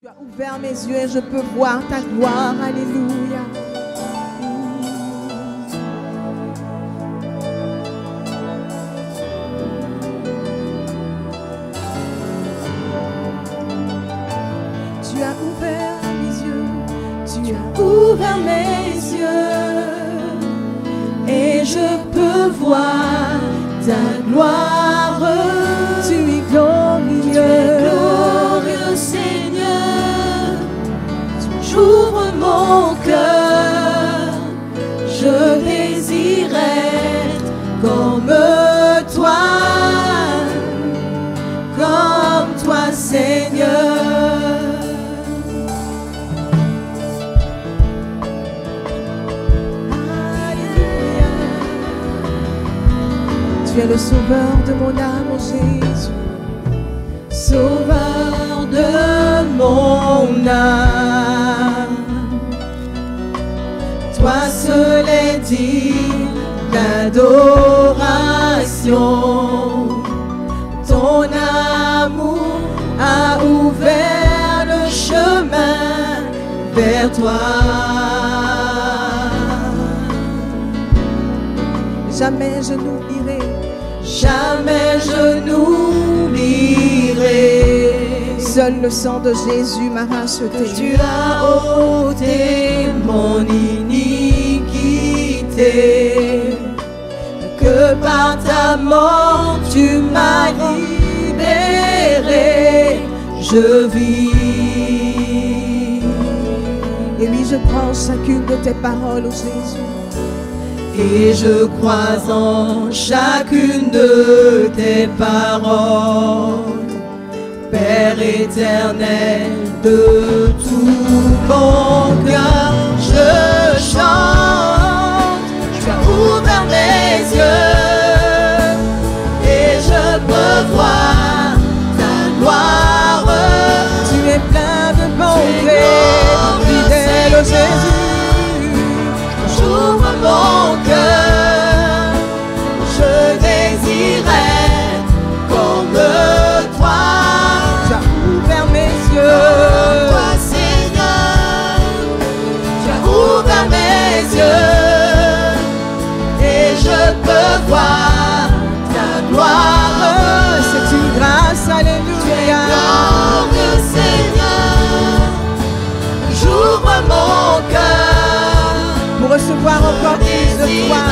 Tu as ouvert mes yeux et je peux voir ta gloire. Alléluia. Tu as ouvert mes yeux. Tu as ouvert mes yeux et je peux voir ta gloire. Tu es glorieux, Seigneur. J'ouvre mon cœur, je désire être comme toi, Seigneur. Tu es le sauveur de mon âme, oh Jésus. Sauveur de mon âme. Toi seul est digne d'adoration. Ton amour a ouvert le chemin vers toi. Jamais je n'oublierai, jamais je n'oublierai. Seul le sang de Jésus m'a racheté. Tu as ôté mon iniquité. Que par ta mort tu m'as libéré. Je vis. Et oui, je prends chacune de tes paroles, oh Jésus. Et je crois en chacune de tes paroles, Père éternel, de tout mon cœur, je chante. Tu as ouvert mes yeux et je peux voir ta gloire. Tu es plein de bonté, fidèle Jésus. J'ouvre mon cœur, je désire être comme toi. Tu as ouvert mes yeux, toi Seigneur. Tu as ouvert mes yeux et je peux voir ta gloire. C'est une grâce, alléluia. Tu es glorieux Seigneur. J'ouvre mon cœur pour recevoir encore plus de toi.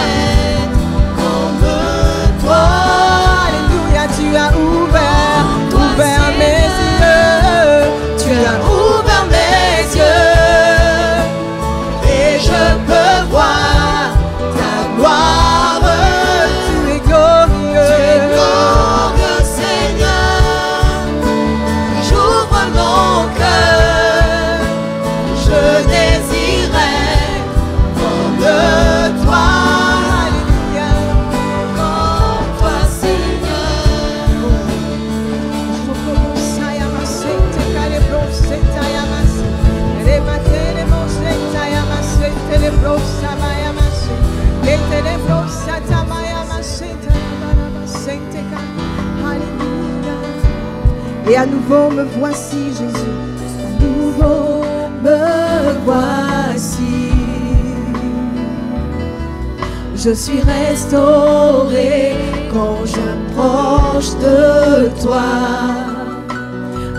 Comme toi. Alléluia, tu as ouvert mes yeux. Tu as ouvert mes yeux et je peux voir ta gloire. Tu es glorieux, Seigneur. J'ouvre mon cœur, je désire de toi, alléluia, comme toi Seigneur. Et à nouveau me voici Jésus, à nouveau me voici. Je suis restauré quand j'approche de toi.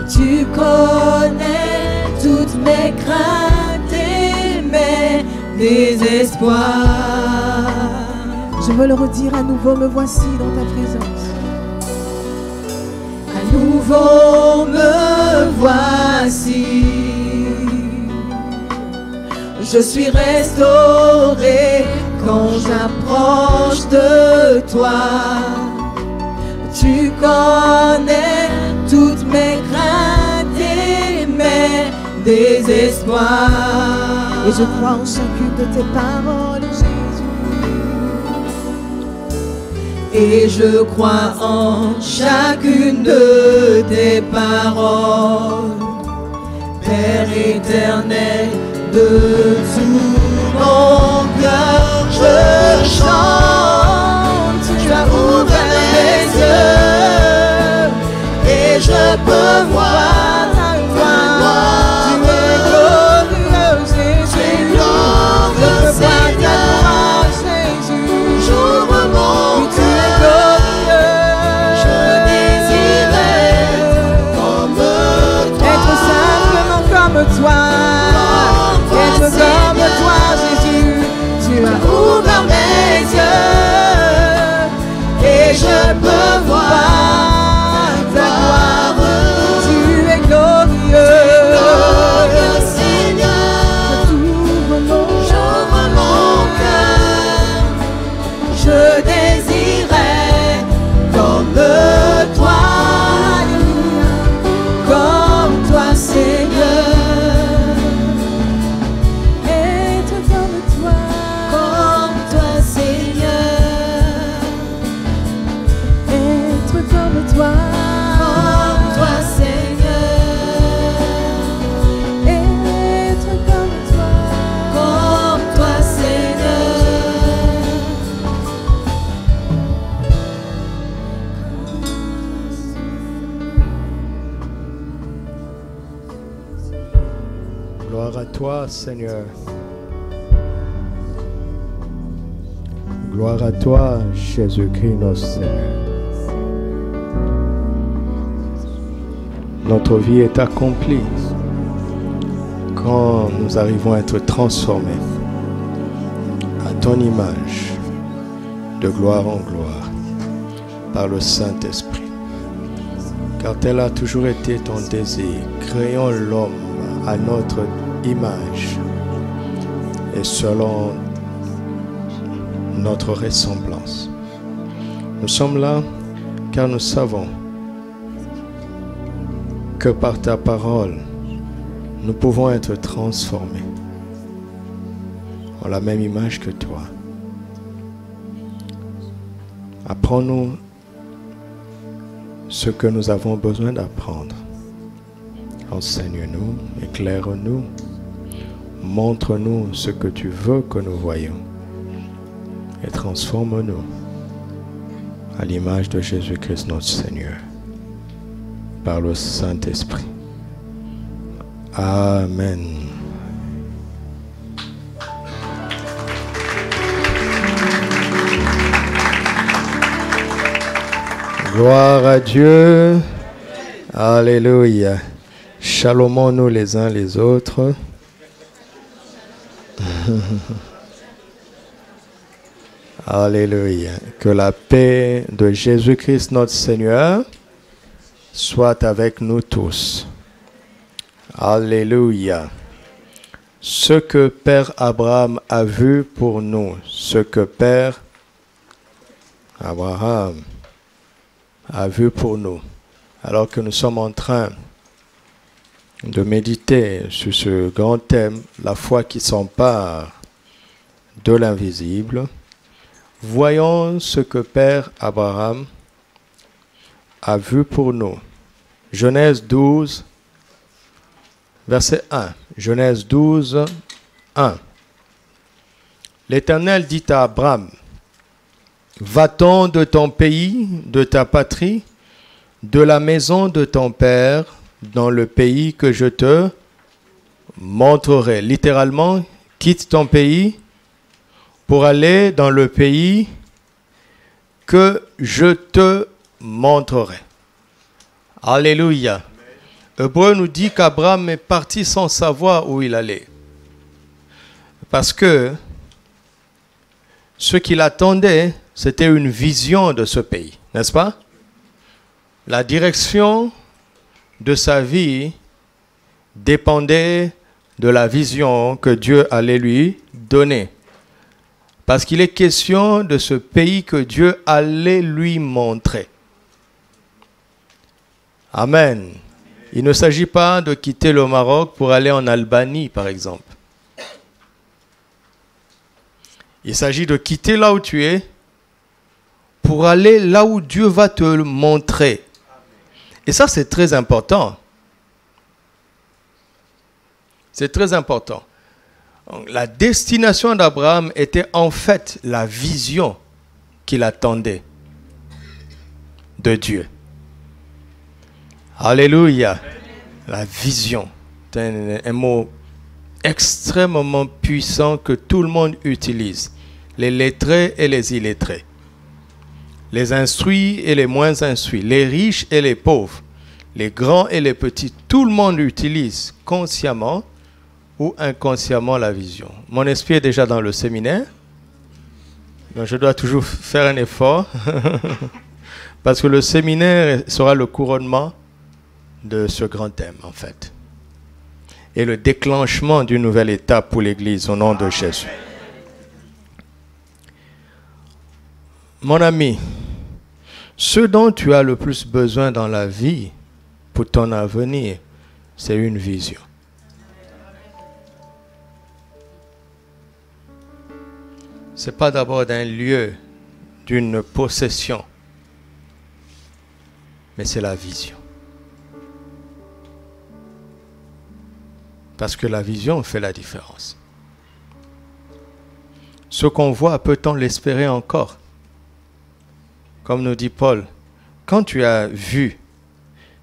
Tu connais toutes mes craintes et mes désespoirs. Je veux le redire, à nouveau me voici dans ta présence. À nouveau me voici. Je suis restauré quand j'approche de toi. Tu connais toutes mes craintes et mes désespoirs. Et je crois en chacune de tes paroles, Jésus. Et je crois en chacune de tes paroles, Père éternel, de tout mon cœur, je chante. Tu as ouvert mes yeux et je peux voir ta gloire. toi, Seigneur. Gloire à toi, Jésus-Christ, notre Seigneur. Notre vie est accomplie quand nous arrivons à être transformés à ton image, de gloire en gloire, par le Saint-Esprit. Car tel a toujours été ton désir. Créons l'homme à notre image et selon notre ressemblance. Nous sommes là car nous savons que par ta parole, nous pouvons être transformés en la même image que toi. Apprends-nous ce que nous avons besoin d'apprendre. Enseigne-nous, éclaire-nous, montre-nous ce que tu veux que nous voyions et transforme-nous à l'image de Jésus-Christ notre Seigneur par le Saint-Esprit. Amen. Gloire à Dieu. Alléluia. Shalomons-nous les uns les autres. Alléluia. Que la paix de Jésus-Christ notre Seigneur soit avec nous tous. Alléluia. Ce que Père Abraham a vu pour nous, ce que Père Abraham a vu pour nous, alors que nous sommes en train de méditer sur ce grand thème, la foi qui s'empare de l'invisible. Voyons ce que Père Abraham a vu pour nous. Genèse 12, verset 1. Genèse 12, 1. L'Éternel dit à Abraham, va-t'en de ton pays, de ta patrie, de la maison de ton père, dans le pays que je te montrerai. Littéralement, quitte ton pays pour aller dans le pays que je te montrerai. Alléluia. Hébreu nous dit qu'Abraham est parti sans savoir où il allait. Parce que ce qu'il attendait, c'était une vision de ce pays, n'est-ce pas? La direction de sa vie dépendait de la vision que Dieu allait lui donner. Parce qu'il est question de ce pays que Dieu allait lui montrer. Amen. Il ne s'agit pas de quitter le Maroc pour aller en Albanie, par exemple. Il s'agit de quitter là où tu es pour aller là où Dieu va te le montrer. Et ça, c'est très important. C'est très important. La destination d'Abraham était en fait la vision qu'il attendait de Dieu. Alléluia. La vision. C'est un mot extrêmement puissant que tout le monde utilise. Les lettrés et les illettrés. Les instruits et les moins instruits. Les riches et les pauvres. Les grands et les petits. Tout le monde utilise consciemment ou inconsciemment la vision. Mon esprit est déjà dans le séminaire. Donc je dois toujours faire un effort. Parce que le séminaire sera le couronnement de ce grand thème, en fait. Et le déclenchement d'une nouvelle étape pour l'Église au nom de Jésus. Mon ami, ce dont tu as le plus besoin dans la vie pour ton avenir, c'est une vision. Ce n'est pas d'abord d'un lieu, d'une possession, mais c'est la vision. Parce que la vision fait la différence. Ce qu'on voit, peut-on l'espérer encore? Comme nous dit Paul, quand tu as vu,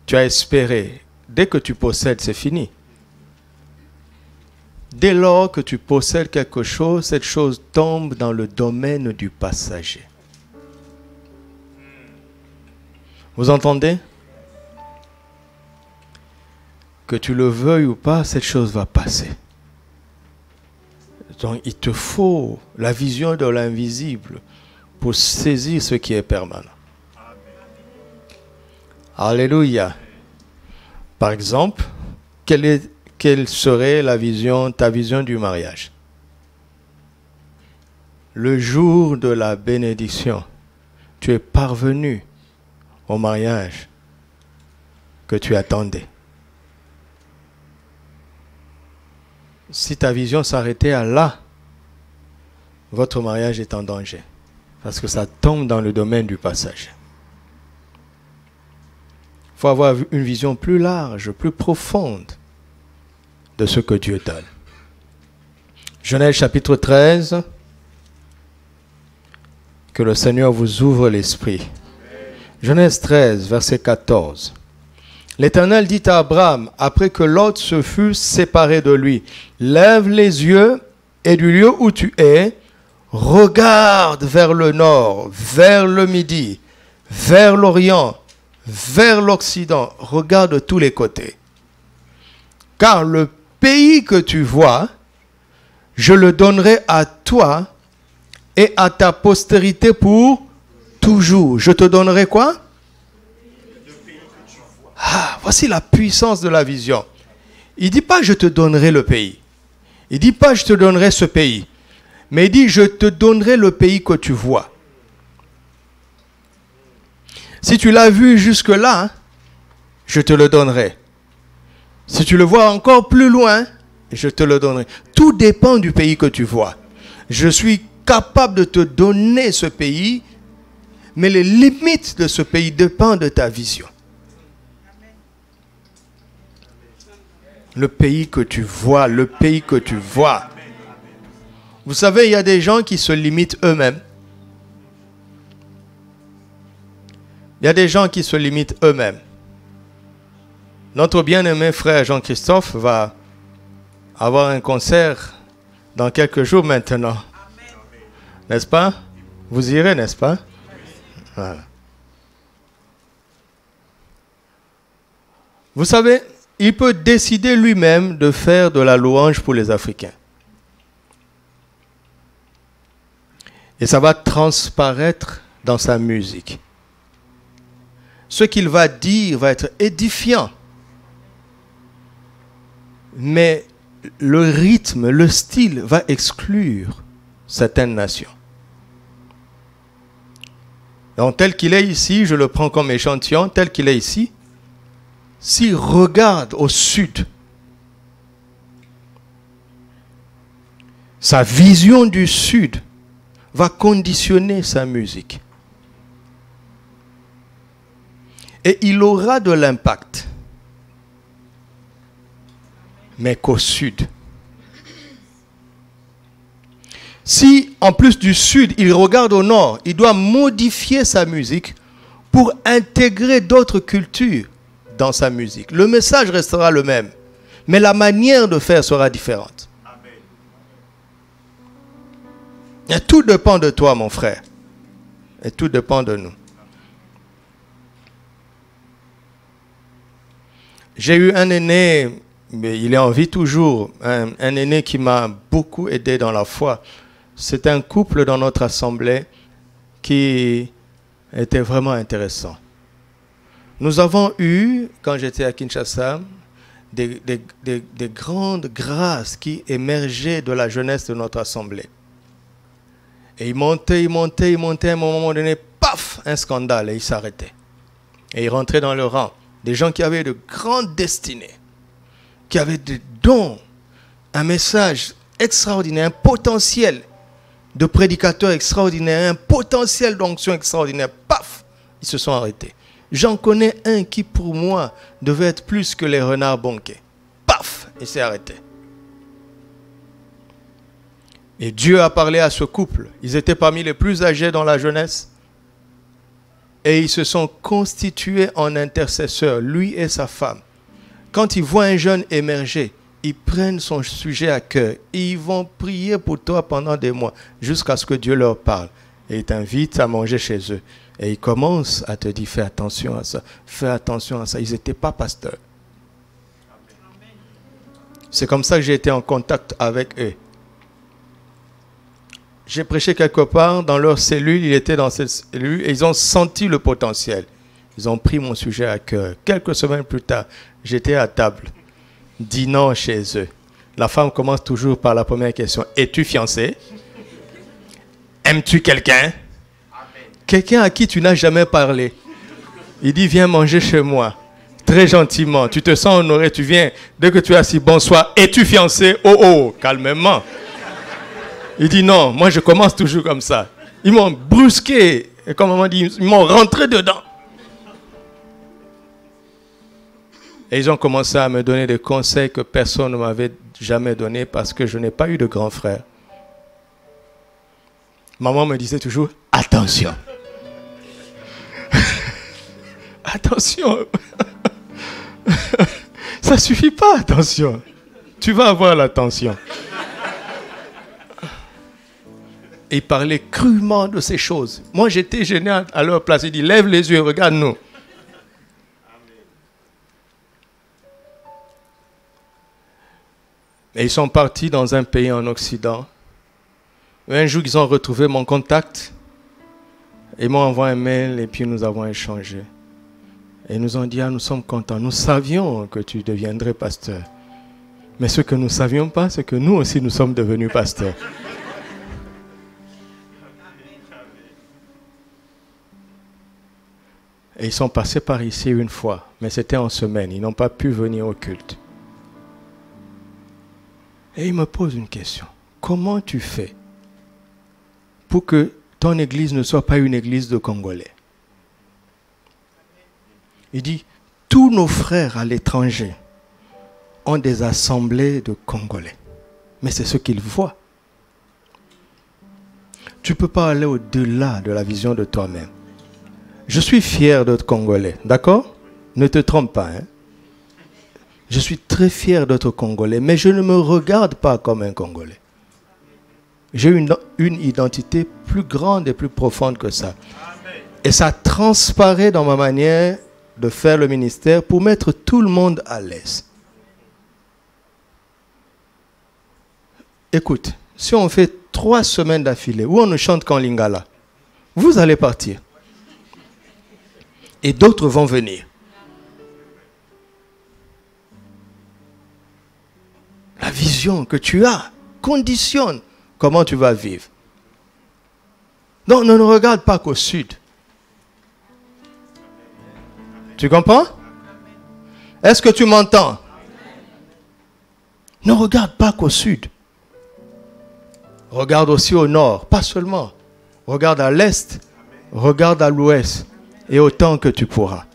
tu as espéré, dès que tu possèdes, c'est fini. Dès lors que tu possèdes quelque chose, cette chose tombe dans le domaine du passager. Vous entendez? Que tu le veuilles ou pas, cette chose va passer. Donc il te faut la vision de l'invisible pour saisir ce qui est permanent. Alléluia. Par exemple, quelle serait ta vision du mariage? Le jour de la bénédiction, tu es parvenu au mariage que tu attendais. Si ta vision s'arrêtait à là, votre mariage est en danger. Parce que ça tombe dans le domaine du passage. Il faut avoir une vision plus large, plus profonde de ce que Dieu donne. Genèse chapitre 13. Que le Seigneur vous ouvre l'esprit. Genèse 13, verset 14. L'Éternel dit à Abraham, après que Lot se fut séparé de lui, lève les yeux et du lieu où tu es, regarde vers le nord, vers le midi, vers l'orient, vers l'occident, regarde de tous les côtés. Car le pays que tu vois, je le donnerai à toi et à ta postérité pour toujours. Je te donnerai quoi? Ah, voici la puissance de la vision. Il ne dit pas je te donnerai le pays. Il ne dit pas je te donnerai ce pays. Mais il dit je te donnerai le pays que tu vois. Si tu l'as vu jusque-là, je te le donnerai. Si tu le vois encore plus loin, je te le donnerai. Tout dépend du pays que tu vois. Je suis capable de te donner ce pays, mais les limites de ce pays dépendent de ta vision. Le pays que tu vois, le pays que tu vois. Vous savez, il y a des gens qui se limitent eux-mêmes. Il y a des gens qui se limitent eux-mêmes. Notre bien-aimé frère Jean-Christophe va avoir un concert dans quelques jours maintenant. N'est-ce pas? Vous irez, n'est-ce pas? Voilà. Vous savez, il peut décider lui-même de faire de la louange pour les Africains. Et ça va transparaître dans sa musique. Ce qu'il va dire va être édifiant. Mais le rythme, le style va exclure certaines nations. Donc tel qu'il est ici, je le prends comme échantillon, tel qu'il est ici. S'il regarde au sud, sa vision du sud va conditionner sa musique. Et il aura de l'impact. Mais qu'au sud. Si, en plus du sud, il regarde au nord, il doit modifier sa musique pour intégrer d'autres cultures dans sa musique. Le message restera le même, mais la manière de faire sera différente. Amen. Et tout dépend de toi, mon frère. Et tout dépend de nous. J'ai eu un aîné, mais il est en vie toujours, un aîné qui m'a beaucoup aidé dans la foi. C'est un couple dans notre assemblée qui était vraiment intéressant. Nous avons eu, quand j'étais à Kinshasa, des grandes grâces qui émergeaient de la jeunesse de notre assemblée. Et il montait, à un moment donné, paf, un scandale, et il s'arrêtait. Et il rentrait dans le rang. Des gens qui avaient de grandes destinées, qui avaient des dons, un message extraordinaire, un potentiel de prédicateurs extraordinaires, un potentiel d'onction extraordinaire. Paf, ils se sont arrêtés. J'en connais un qui, pour moi, devait être plus que les renards bonqués. Paf, il s'est arrêté. Et Dieu a parlé à ce couple. Ils étaient parmi les plus âgés dans la jeunesse. Et ils se sont constitués en intercesseurs, lui et sa femme. Quand ils voient un jeune émerger, ils prennent son sujet à cœur. Et ils vont prier pour toi pendant des mois jusqu'à ce que Dieu leur parle. Et ils t'invitent à manger chez eux. Et ils commencent à te dire, fais attention à ça, fais attention à ça. Ils n'étaient pas pasteurs. C'est comme ça que j'ai été en contact avec eux. J'ai prêché quelque part dans leur cellule, ils étaient dans cette cellule et ils ont senti le potentiel. Ils ont pris mon sujet à cœur. Quelques semaines plus tard, j'étais à table, dînant chez eux. La femme commence toujours par la première question. Es-tu fiancé? Aimes-tu quelqu'un? Quelqu'un à qui tu n'as jamais parlé. Il dit, viens manger chez moi. Très gentiment. Tu te sens honoré, tu viens. Dès que tu es assis, bonsoir. Es-tu fiancé? Oh, oh, calmement. Il dit, non, moi je commence toujours comme ça. Ils m'ont brusqué. Et comme on dit, ils m'ont rentré dedans. Et ils ont commencé à me donner des conseils que personne ne m'avait jamais donnés parce que je n'ai pas eu de grand frère. Maman me disait toujours, attention. Attention. Ça ne suffit pas, attention. Tu vas avoir l'attention. Et il parlait crûment de ces choses. Moi, j'étais gêné à leur place. Il dit, lève les yeux, regarde-nous. Et ils sont partis dans un pays en Occident. Et un jour, ils ont retrouvé mon contact. Ils m'ont envoyé un mail et puis nous avons échangé. Et ils nous ont dit, ah, nous sommes contents. Nous savions que tu deviendrais pasteur. Mais ce que nous ne savions pas, c'est que nous aussi, nous sommes devenus pasteurs. Et ils sont passés par ici une fois, mais c'était en semaine. Ils n'ont pas pu venir au culte. Et ils me posent une question. Comment tu fais pour que ton église ne soit pas une église de Congolais? Il dit, tous nos frères à l'étranger ont des assemblées de Congolais. Mais c'est ce qu'ils voient. Tu ne peux pas aller au-delà de la vision de toi-même. Je suis fier d'être Congolais, d'accord? Ne te trompe pas. Hein? Je suis très fier d'être Congolais, mais je ne me regarde pas comme un Congolais. J'ai une identité plus grande et plus profonde que ça. Et ça transparaît dans ma manière de faire le ministère pour mettre tout le monde à l'aise. Écoute, si on fait 3 semaines d'affilée où on ne chante qu'en lingala, vous allez partir. Et d'autres vont venir. La vision que tu as conditionne comment tu vas vivre. Donc ne regarde pas qu'au sud. Tu comprends? Est-ce que tu m'entends? Ne regarde pas qu'au sud. Regarde aussi au nord, pas seulement. Regarde à l'est, regarde à l'ouest. Et autant que tu pourras.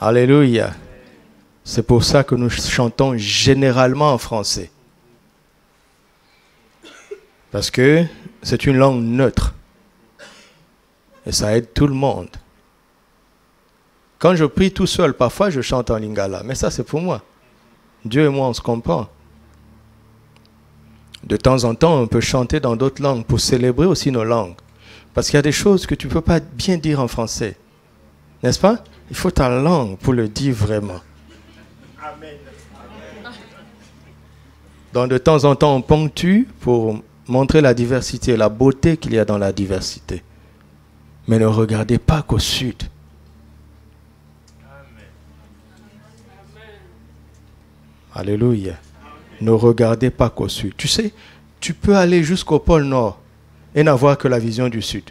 Alléluia. C'est pour ça que nous chantons généralement en français. Parce que c'est une langue neutre. Et ça aide tout le monde. Quand je prie tout seul, parfois je chante en lingala. Mais ça, c'est pour moi. Dieu et moi, on se comprend. De temps en temps, on peut chanter dans d'autres langues pour célébrer aussi nos langues. Parce qu'il y a des choses que tu ne peux pas bien dire en français. N'est-ce pas? Il faut ta langue pour le dire vraiment. Amen. Donc de temps en temps, on ponctue pour montrer la diversité, la beauté qu'il y a dans la diversité. Mais ne regardez pas qu'au sud. Amen. Alléluia. Ne regardez pas qu'au sud. Tu sais, tu peux aller jusqu'au pôle Nord et n'avoir que la vision du sud.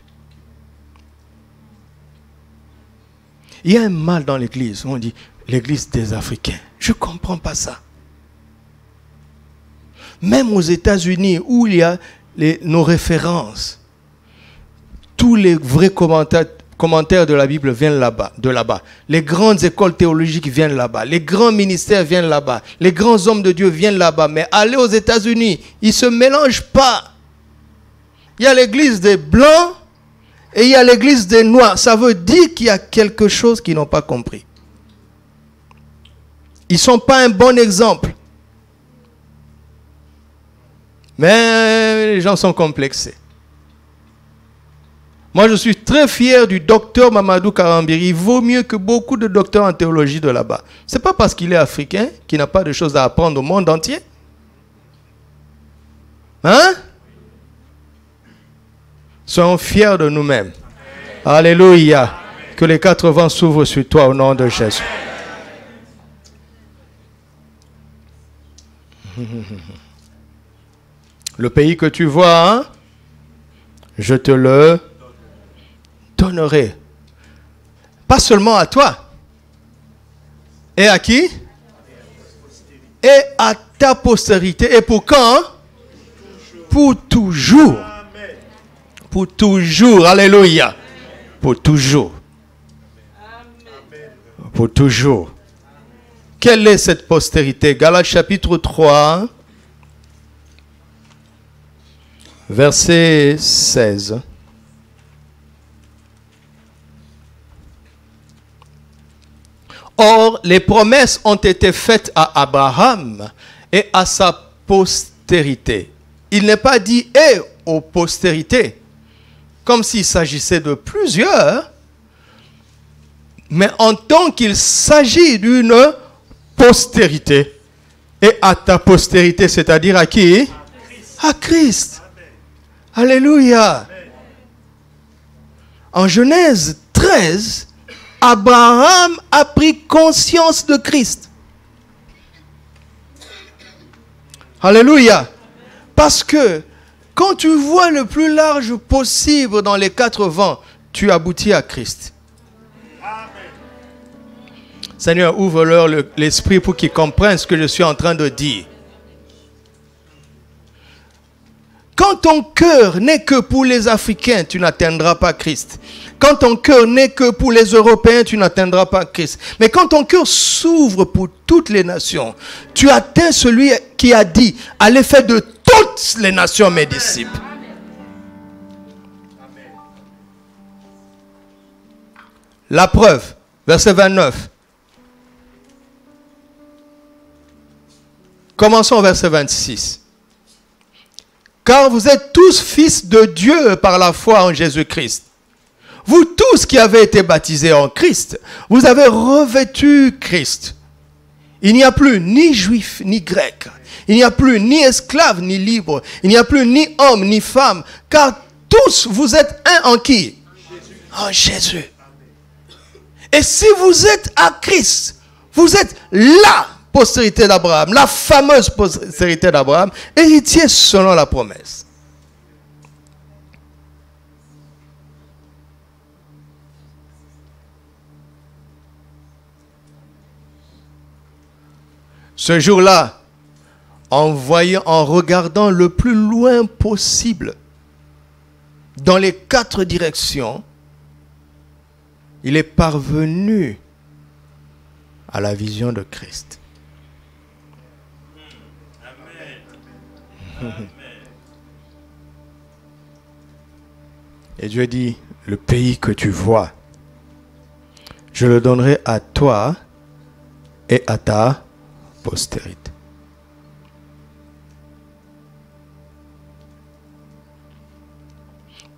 Il y a un mal dans l'église. On dit l'église des Africains. Je ne comprends pas ça. Même aux États-Unis, où il y a nos références, tous les vrais commentaires de la Bible viennent de là-bas. Les grandes écoles théologiques viennent là-bas. Les grands ministères viennent là-bas. Les grands hommes de Dieu viennent là-bas. Mais allez aux États-Unis, ils ne se mélangent pas. Il y a l'église des Blancs et il y a l'église des Noirs. Ça veut dire qu'il y a quelque chose qu'ils n'ont pas compris. Ils ne sont pas un bon exemple. Mais les gens sont complexés. Moi, je suis très fier du docteur Mamadou Karambiri. Il vaut mieux que beaucoup de docteurs en théologie de là-bas. Ce n'est pas parce qu'il est africain qu'il n'a pas de choses à apprendre au monde entier. Hein? Soyons fiers de nous-mêmes. Alléluia. Que les 4 vents s'ouvrent sur toi au nom de Jésus. Le pays que tu vois, hein? Je te le donnerai. Pas seulement à toi. Et à qui? Et à ta postérité. Et pour quand? Pour toujours. Pour toujours. Alléluia. Pour toujours. Pour toujours. Quelle est cette postérité? Galates chapitre 3, verset 16. Or, les promesses ont été faites à Abraham et à sa postérité. Il n'est pas dit « et aux postérités », comme s'il s'agissait de plusieurs, mais en tant qu'il s'agit d'une postérité. Et à ta postérité, c'est-à-dire à qui? À Christ. Alléluia. En Genèse 13, Abraham a pris conscience de Christ. Alléluia. Parce que quand tu vois le plus large possible dans les 4 vents, tu aboutis à Christ. Seigneur, ouvre-leur l'esprit pour qu'ils comprennent ce que je suis en train de dire. Quand ton cœur n'est que pour les Africains, tu n'atteindras pas Christ. Quand ton cœur n'est que pour les Européens, tu n'atteindras pas Christ. Mais quand ton cœur s'ouvre pour toutes les nations, tu atteins celui qui a dit « Allez faire de toutes les nations mes disciples ». La preuve, verset 29. Commençons au verset 26. Car vous êtes tous fils de Dieu par la foi en Jésus-Christ. Vous tous qui avez été baptisés en Christ, vous avez revêtu Christ. Il n'y a plus ni juif ni grec. Il n'y a plus ni esclave ni libre. Il n'y a plus ni homme ni femme. Car tous vous êtes un en qui? En Jésus. Et si vous êtes à Christ, vous êtes la postérité d'Abraham, la fameuse postérité d'Abraham, héritier selon la promesse. Ce jour-là, en regardant le plus loin possible, dans les 4 directions, il est parvenu à la vision de Christ. Amen. Et Dieu dit, le pays que tu vois, je le donnerai à toi et à ta postérité.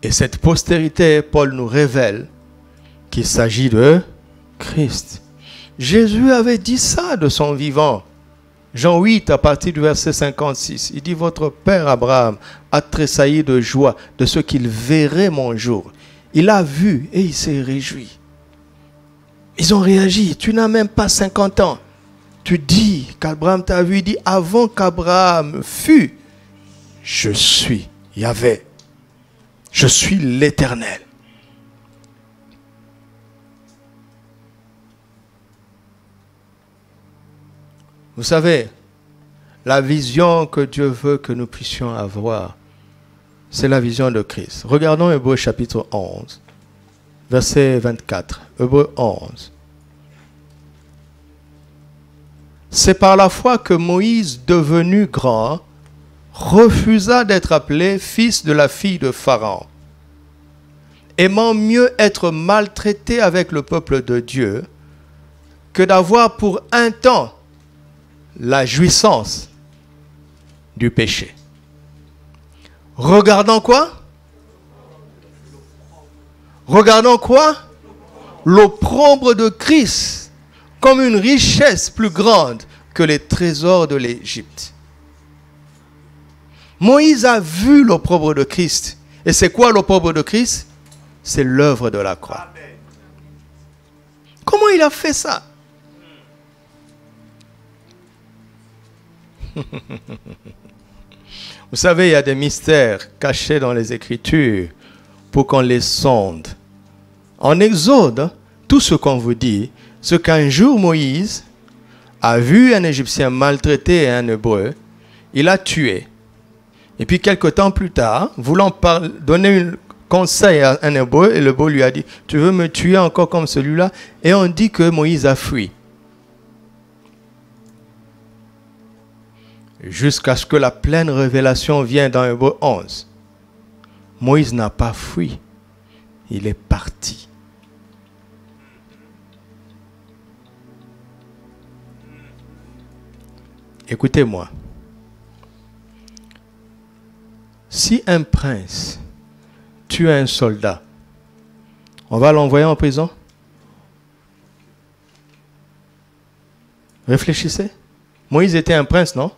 Et cette postérité, Paul nous révèle qu'il s'agit de Christ. Jésus avait dit ça de son vivant. Jean 8, à partir du verset 56, il dit, votre père Abraham a tressailli de joie de ce qu'il verrait mon jour. Il a vu et il s'est réjoui. Ils ont réagi. Tu n'as même pas 50 ans. Tu dis qu'Abraham t'a vu, il dit, avant qu'Abraham fût, je suis Yahvé. Je suis l'Éternel. Vous savez, la vision que Dieu veut que nous puissions avoir, c'est la vision de Christ. Regardons Hébreux chapitre 11, verset 24. Hébreux 11. C'est par la foi que Moïse, devenu grand, refusa d'être appelé fils de la fille de Pharaon, aimant mieux être maltraité avec le peuple de Dieu que d'avoir pour un temps la jouissance du péché. Regardant quoi? Regardant quoi? L'opprobre de Christ comme une richesse plus grande que les trésors de l'Égypte. Moïse a vu l'opprobre de Christ. Et c'est quoi l'opprobre de Christ? C'est l'œuvre de la croix. Comment il a fait ça? Vous savez, il y a des mystères cachés dans les Écritures pour qu'on les sonde. En Exode, tout ce qu'on vous dit, c'est qu'un jour Moïse a vu un Égyptien maltraiter un Hébreu, il l'a tué. Et puis quelques temps plus tard, voulant donner un conseil à un Hébreu, et le Hébreu lui a dit, tu veux me tuer encore comme celui-là? Et on dit que Moïse a fui. Jusqu'à ce que la pleine révélation vienne dans Hébreu 11. Moïse n'a pas fui, il est parti. Écoutez-moi. Si un prince tue un soldat, on va l'envoyer en prison? Réfléchissez. Moïse était un prince, non?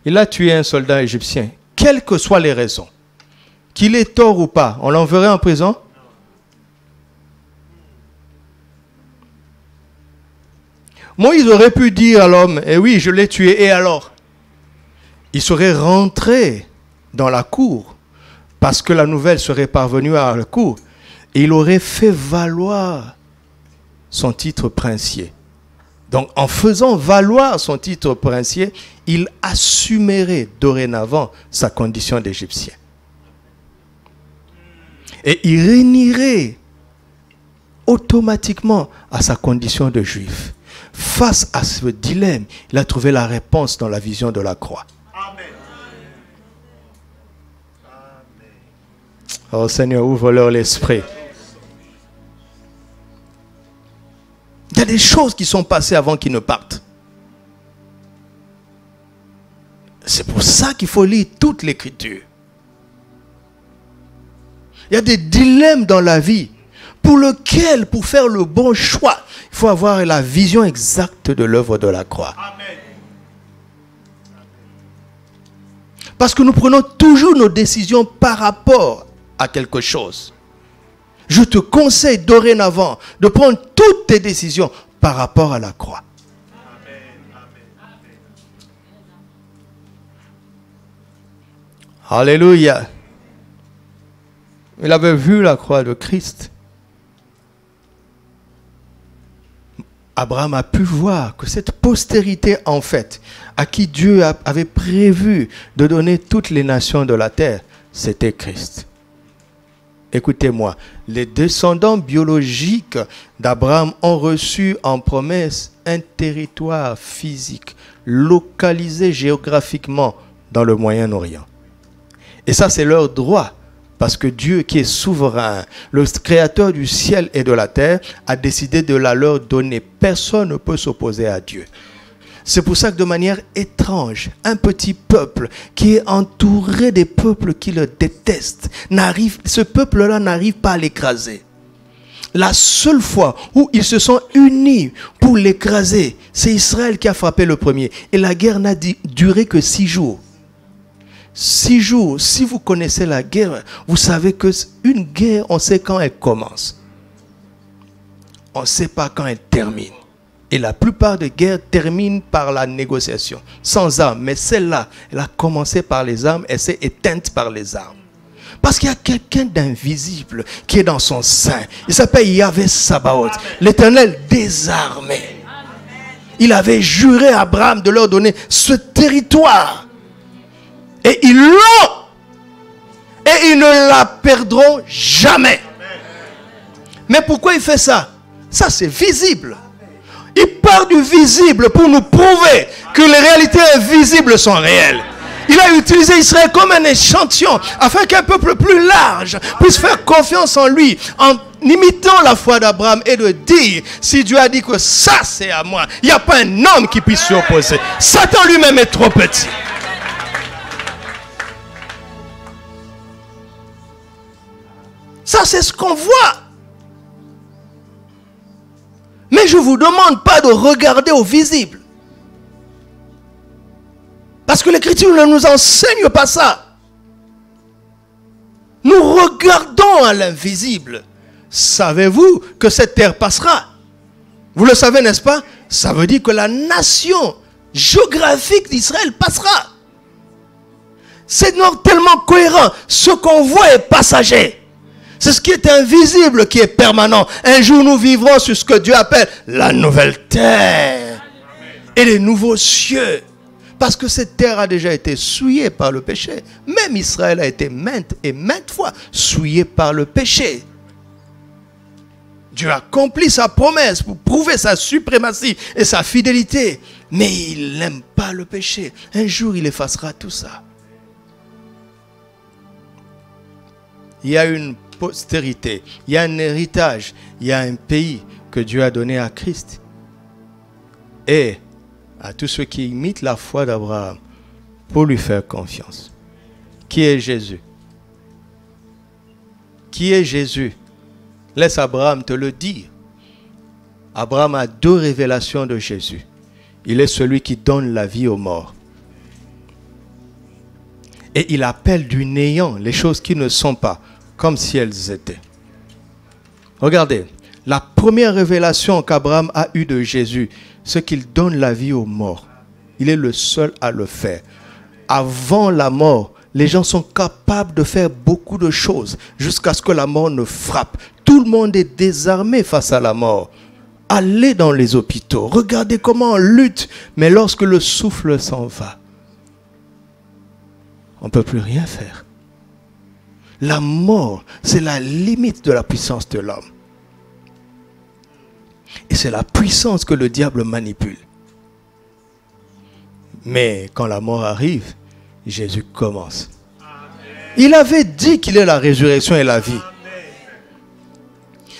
Il a tué un soldat égyptien. Quelles que soient les raisons, qu'il ait tort ou pas, on l'enverrait en prison? Moïse aurait pu dire à l'homme, eh oui, je l'ai tué, et alors? Il serait rentré dans la cour, parce que la nouvelle serait parvenue à la cour, et il aurait fait valoir son titre princier. Donc, en faisant valoir son titre princier, il assumerait dorénavant sa condition d'Égyptien. Et il réunirait automatiquement à sa condition de Juif. Face à ce dilemme, il a trouvé la réponse dans la vision de la croix. Amen. Oh Seigneur, ouvre-leur l'esprit. Il y a des choses qui sont passées avant qu'ils ne partent. C'est pour ça qu'il faut lire toute l'Écriture. Il y a des dilemmes dans la vie pour lesquels, pour faire le bon choix, il faut avoir la vision exacte de l'œuvre de la croix. Amen. Parce que nous prenons toujours nos décisions par rapport à quelque chose. Je te conseille dorénavant de prendre toutes tes décisions par rapport à la croix. Alléluia. Il avait vu la croix de Christ. Abraham a pu voir que cette postérité, en fait, à qui Dieu avait prévu de donner toutes les nations de la terre, c'était Christ. Écoutez-moi, les descendants biologiques d'Abraham ont reçu en promesse un territoire physique, localisé géographiquement dans le Moyen-Orient. Et ça, c'est leur droit. Parce que Dieu qui est souverain, le créateur du ciel et de la terre, a décidé de la leur donner. Personne ne peut s'opposer à Dieu. C'est pour ça que de manière étrange, un petit peuple qui est entouré des peuples qui le détestent, ce peuple-là n'arrive pas à l'écraser. La seule fois où ils se sont unis pour l'écraser, c'est Israël qui a frappé le premier. Et la guerre n'a duré que 6 jours. 6 jours, si vous connaissez la guerre, vous savez qu'une guerre, on sait quand elle commence. On ne sait pas quand elle termine. Et la plupart des guerres terminent par la négociation, sans armes. Mais celle-là, elle a commencé par les armes, elle s'est éteinte par les armes. Parce qu'il y a quelqu'un d'invisible qui est dans son sein. Il s'appelle Yahvé Sabaoth, l'Éternel désarmé. Il avait juré à Abraham de leur donner ce territoire. Et ils l'ont. Et ils ne la perdront jamais. Mais pourquoi il fait ça? Ça, c'est visible. Il part du visible pour nous prouver que les réalités invisibles sont réelles. Il a utilisé Israël comme un échantillon afin qu'un peuple plus large puisse faire confiance en lui, en imitons la foi d'Abraham et de dire, si Dieu a dit que ça c'est à moi, il n'y a pas un homme qui puisse s'y opposer. Satan lui-même est trop petit. Ça c'est ce qu'on voit. Mais je ne vous demande pas de regarder au visible. Parce que l'Écriture ne nous enseigne pas ça. Nous regardons à l'invisible. Savez-vous que cette terre passera? Vous le savez, n'est-ce pas? Ça veut dire que la nation géographique d'Israël passera. C'est tellement cohérent. Ce qu'on voit est passager. C'est ce qui est invisible qui est permanent. Un jour, nous vivrons sur ce que Dieu appelle la nouvelle terre et les nouveaux cieux. Parce que cette terre a déjà été souillée par le péché. Même Israël a été maintes et maintes fois souillé par le péché. Dieu a accompli sa promesse pour prouver sa suprématie et sa fidélité. Mais il n'aime pas le péché. Un jour, il effacera tout ça. Il y a une postérité, il y a un héritage, il y a un pays que Dieu a donné à Christ. Et à tous ceux qui imitent la foi d'Abraham pour lui faire confiance. Qui est Jésus? Qui est Jésus? Laisse Abraham te le dire. Abraham a deux révélations de Jésus. Il est celui qui donne la vie aux morts. Et il appelle du néant les choses qui ne sont pas, comme si elles étaient. Regardez, la première révélation qu'Abraham a eue de Jésus, c'est qu'il donne la vie aux morts. Il est le seul à le faire. Avant la mort, les gens sont capables de faire beaucoup de choses jusqu'à ce que la mort ne frappe. Tout le monde est désarmé face à la mort. Allez dans les hôpitaux, regardez comment on lutte, mais lorsque le souffle s'en va, on ne peut plus rien faire. La mort, c'est la limite de la puissance de l'homme. Et c'est la puissance que le diable manipule. Mais quand la mort arrive, Jésus commence. Il avait dit qu'il est la résurrection et la vie.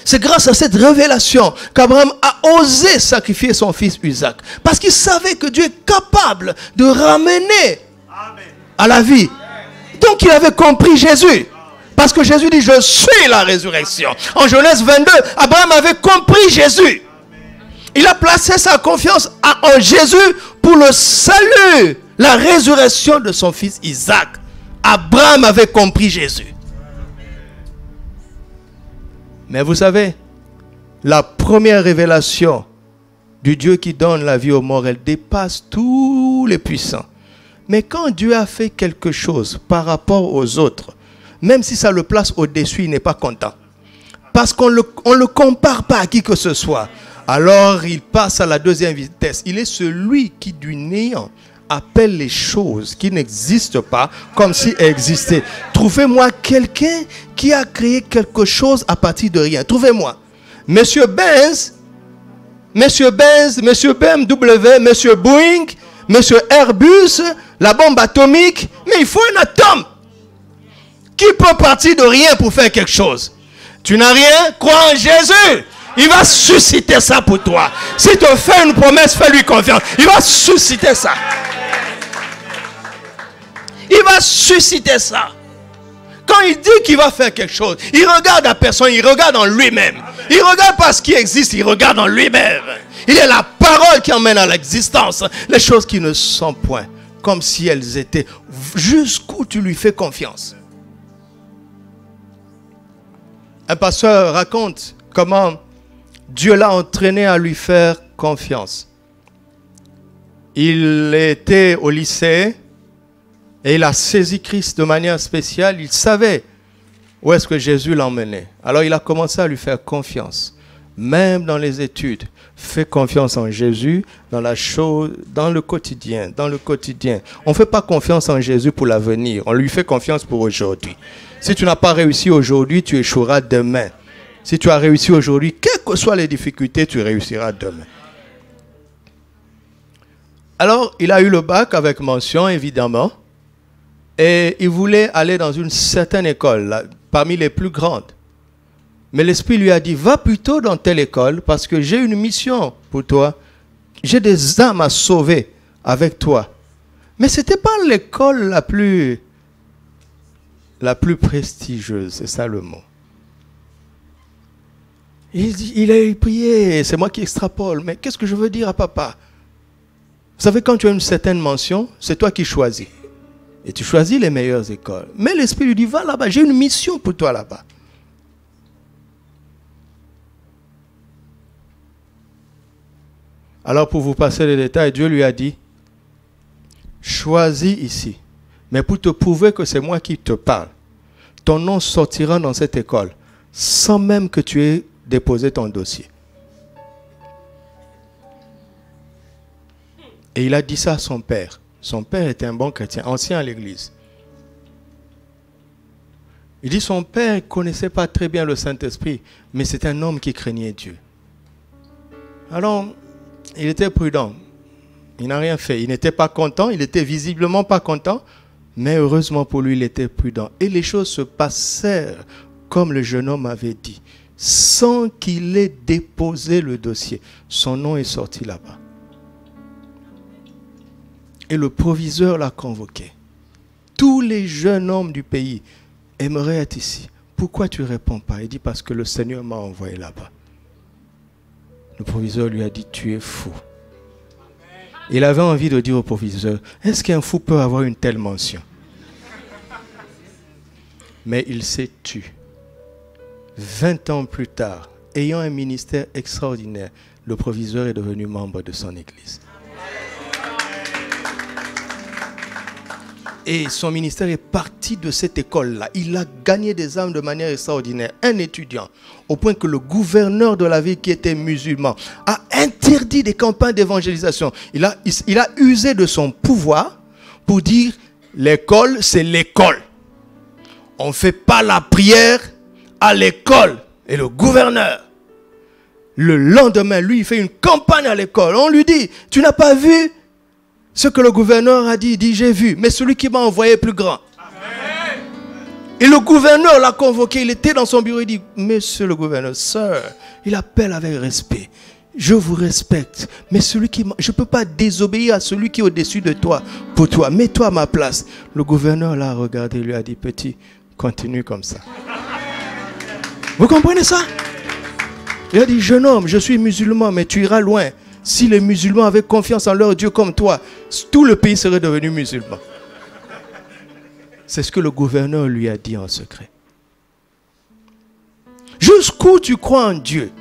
C'est grâce à cette révélation qu'Abraham a osé sacrifier son fils Isaac. Parce qu'il savait que Dieu est capable de ramener à la vie. Donc il avait compris Jésus. Parce que Jésus dit, je suis la résurrection. En Genèse 22, Abraham avait compris Jésus. Il a placé sa confiance en Jésus pour le salut, la résurrection de son fils Isaac. Abraham avait compris Jésus. Mais vous savez, la première révélation du Dieu qui donne la vie aux morts, elle dépasse tous les puissants. Mais quand Dieu a fait quelque chose par rapport aux autres, même si ça le place au-dessus, il n'est pas content. Parce qu'on ne le compare pas à qui que ce soit. Alors il passe à la deuxième vitesse. Il est celui qui du néant appelle les choses qui n'existent pas comme si elles existaient. Trouvez-moi quelqu'un qui a créé quelque chose à partir de rien. Trouvez-moi. Monsieur Benz, Monsieur BMW, Monsieur Boeing, Monsieur Airbus, la bombe atomique. Mais il faut un atome. Qui peut partir de rien pour faire quelque chose? Tu n'as rien? Crois en Jésus. Il va susciter ça pour toi. Si tu fais une promesse, fais-lui confiance. Il va susciter ça. Il va susciter ça. Quand il dit qu'il va faire quelque chose, il regarde la personne, il regarde en lui-même. Il ne regarde pas ce qui existe, il regarde en lui-même. Il est la parole qui emmène à l'existence les choses qui ne sont point, comme si elles étaient. Jusqu'où tu lui fais confiance. Un pasteur raconte comment Dieu l'a entraîné à lui faire confiance. Il était au lycée et il a saisi Christ de manière spéciale. Il savait où est-ce que Jésus l'emmenait. Alors il a commencé à lui faire confiance. Même dans les études, fais confiance en Jésus dans la chose, dans le quotidien. On ne fait pas confiance en Jésus pour l'avenir. On lui fait confiance pour aujourd'hui. Si tu n'as pas réussi aujourd'hui, tu échoueras demain. Si tu as réussi aujourd'hui, quelles que soient les difficultés, tu réussiras demain. Alors, il a eu le bac avec mention, évidemment. Et il voulait aller dans une certaine école, parmi les plus grandes. Mais l'Esprit lui a dit, va plutôt dans telle école parce que j'ai une mission pour toi. J'ai des âmes à sauver avec toi. Mais ce n'était pas l'école la plus prestigieuse, c'est ça le mot. Il a prié, c'est moi qui extrapole, mais qu'est-ce que je veux dire à papa? Vous savez, quand tu as une certaine mention, c'est toi qui choisis. Et tu choisis les meilleures écoles. Mais l'Esprit lui dit, va là-bas, j'ai une mission pour toi là-bas. Alors pour vous passer les détails, Dieu lui a dit, choisis ici. Mais pour te prouver que c'est moi qui te parle, ton nom sortira dans cette école sans même que tu aies déposé ton dossier. Et il a dit ça à son père. Son père était un bon chrétien, ancien à l'église. Il dit son père ne connaissait pas très bien le Saint-Esprit, mais c'est un homme qui craignait Dieu. Alors, il était prudent. Il n'a rien fait. Il n'était pas content, il était visiblement pas content, mais heureusement pour lui, il était prudent. Et les choses se passèrent comme le jeune homme avait dit, sans qu'il ait déposé le dossier. Son nom est sorti là-bas. Et le proviseur l'a convoqué. Tous les jeunes hommes du pays aimeraient être ici. Pourquoi tu ne réponds pas? Il dit, parce que le Seigneur m'a envoyé là-bas. Le proviseur lui a dit, tu es fou. Il avait envie de dire au proviseur, est-ce qu'un fou peut avoir une telle mention? Mais il s'est tu. 20 ans plus tard, ayant un ministère extraordinaire, le proviseur est devenu membre de son église. Et son ministère est parti de cette école-là. Il a gagné des âmes de manière extraordinaire. Un étudiant, au point que le gouverneur de la ville qui était musulman a interdit des campagnes d'évangélisation. Il a usé de son pouvoir pour dire l'école, c'est l'école. On ne fait pas la prière à l'école. Et le gouverneur, le lendemain, lui, il fait une campagne à l'école. On lui dit, tu n'as pas vu ce que le gouverneur a dit? Il dit, j'ai vu, mais celui qui m'a envoyé est plus grand. Amen. Et le gouverneur l'a convoqué, il était dans son bureau, il dit, monsieur le gouverneur, sir, il appelle avec respect. Je vous respecte, mais je ne peux pas désobéir à celui qui est au-dessus de toi. Pour toi, mets-toi à ma place. Le gouverneur l'a regardé, lui a dit, petit, continue comme ça. Vous comprenez ça? Il a dit, jeune homme, je suis musulman, mais tu iras loin. Si les musulmans avaient confiance en leur Dieu comme toi, tout le pays serait devenu musulman. C'est ce que le gouverneur lui a dit en secret. Jusqu'où tu crois en Dieu?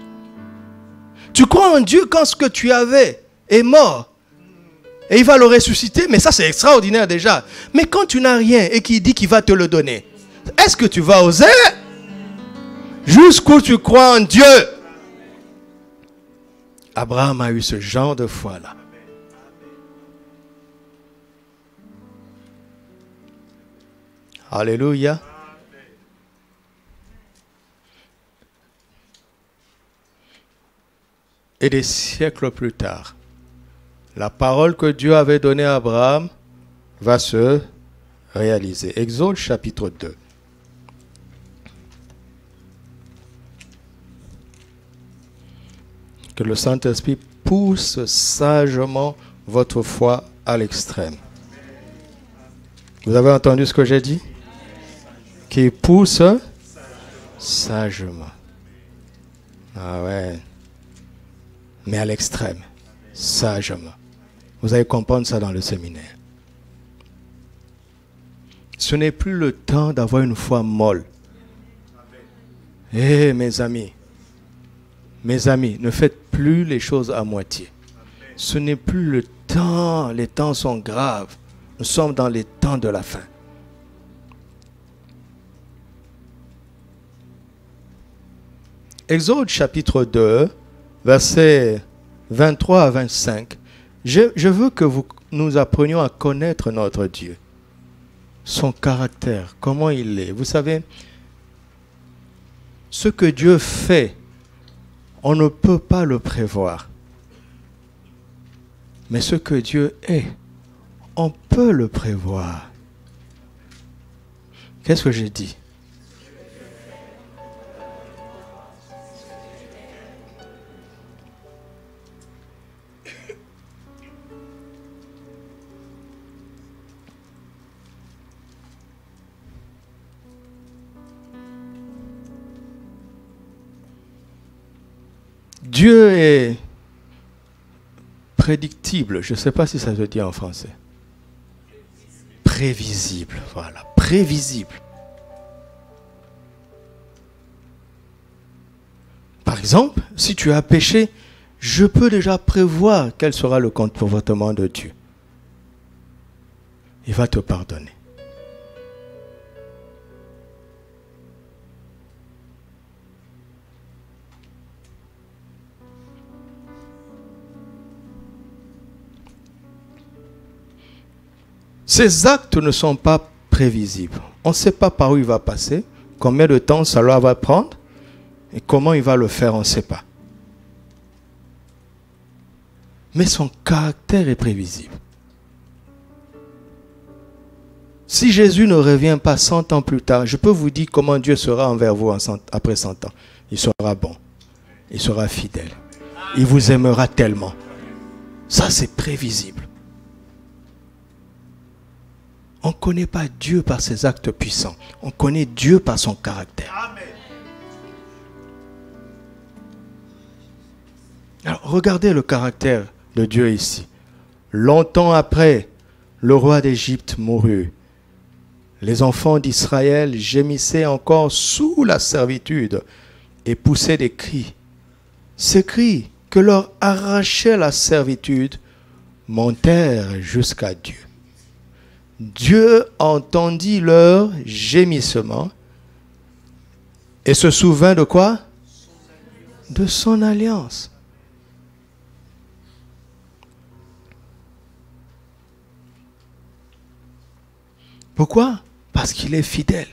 Tu crois en Dieu quand ce que tu avais est mort. Et il va le ressusciter, mais ça c'est extraordinaire déjà. Mais quand tu n'as rien et qu'il dit qu'il va te le donner, est-ce que tu vas oser? Jusqu'où tu crois en Dieu? Abraham a eu ce genre de foi-là. Alléluia. Et des siècles plus tard, la parole que Dieu avait donnée à Abraham va se réaliser. Exode chapitre 2. Que le Saint-Esprit pousse sagement votre foi à l'extrême. Vous avez entendu ce que j'ai dit? Qu'il pousse sagement. Ah ouais. Mais à l'extrême. Sagement. Vous allez comprendre ça dans le séminaire. Ce n'est plus le temps d'avoir une foi molle. Eh mes amis, ne faites plus les choses à moitié. Ce n'est plus le temps, les temps sont graves. Nous sommes dans les temps de la fin. Exode chapitre 2, versets 23 à 25. Je veux que nous apprenions à connaître notre Dieu. Son caractère, comment il est. Vous savez, ce que Dieu fait, on ne peut pas le prévoir. Mais ce que Dieu est, on peut le prévoir. Qu'est-ce que j'ai dit? Dieu est prédictible. Je ne sais pas si ça se dit en français. Prévisible, voilà, prévisible. Par exemple, si tu as péché, je peux déjà prévoir quel sera le comportement de Dieu. Il va te pardonner. Ces actes ne sont pas prévisibles. On ne sait pas par où il va passer, combien de temps ça va prendre, et comment il va le faire, on ne sait pas. Mais son caractère est prévisible. Si Jésus ne revient pas 100 ans plus tard, je peux vous dire comment Dieu sera envers vous après 100 ans. Il sera bon. Il sera fidèle. Il vous aimera tellement. Ça, c'est prévisible. On ne connaît pas Dieu par ses actes puissants. On connaît Dieu par son caractère. Amen. Alors, regardez le caractère de Dieu ici. Longtemps après, le roi d'Égypte mourut. Les enfants d'Israël gémissaient encore sous la servitude et poussaient des cris. Ces cris que leur arrachait la servitude montèrent jusqu'à Dieu. Dieu entendit leur gémissement et se souvint de quoi? De son alliance. Pourquoi? Parce qu'il est fidèle.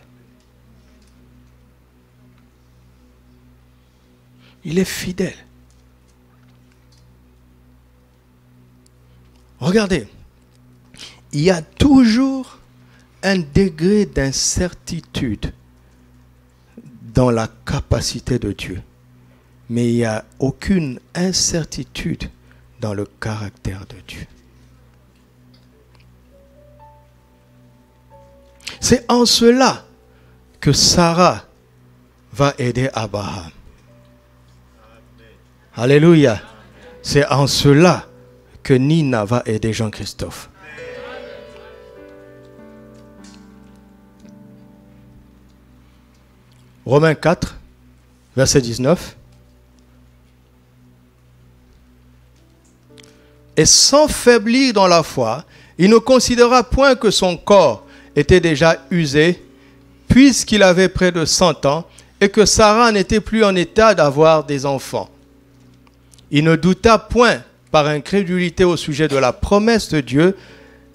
Il est fidèle. Regardez. Il y a toujours un degré d'incertitude dans la capacité de Dieu. Mais il n'y a aucune incertitude dans le caractère de Dieu. C'est en cela que Sarah va aider Abraham. Alléluia. C'est en cela que Nina va aider Jean-Christophe. Romains 4, verset 19. Et sans faiblir dans la foi, il ne considéra point que son corps était déjà usé, puisqu'il avait près de 100 ans, et que Sarah n'était plus en état d'avoir des enfants. Il ne douta point par incrédulité au sujet de la promesse de Dieu,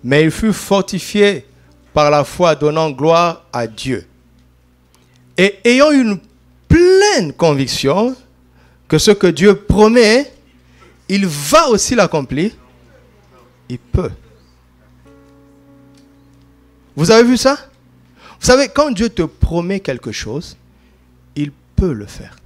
mais il fut fortifié par la foi, donnant gloire à Dieu. Et ayant une pleine conviction que ce que Dieu promet, il va aussi l'accomplir, il peut. Vous avez vu ça? Vous savez, quand Dieu te promet quelque chose, il peut le faire.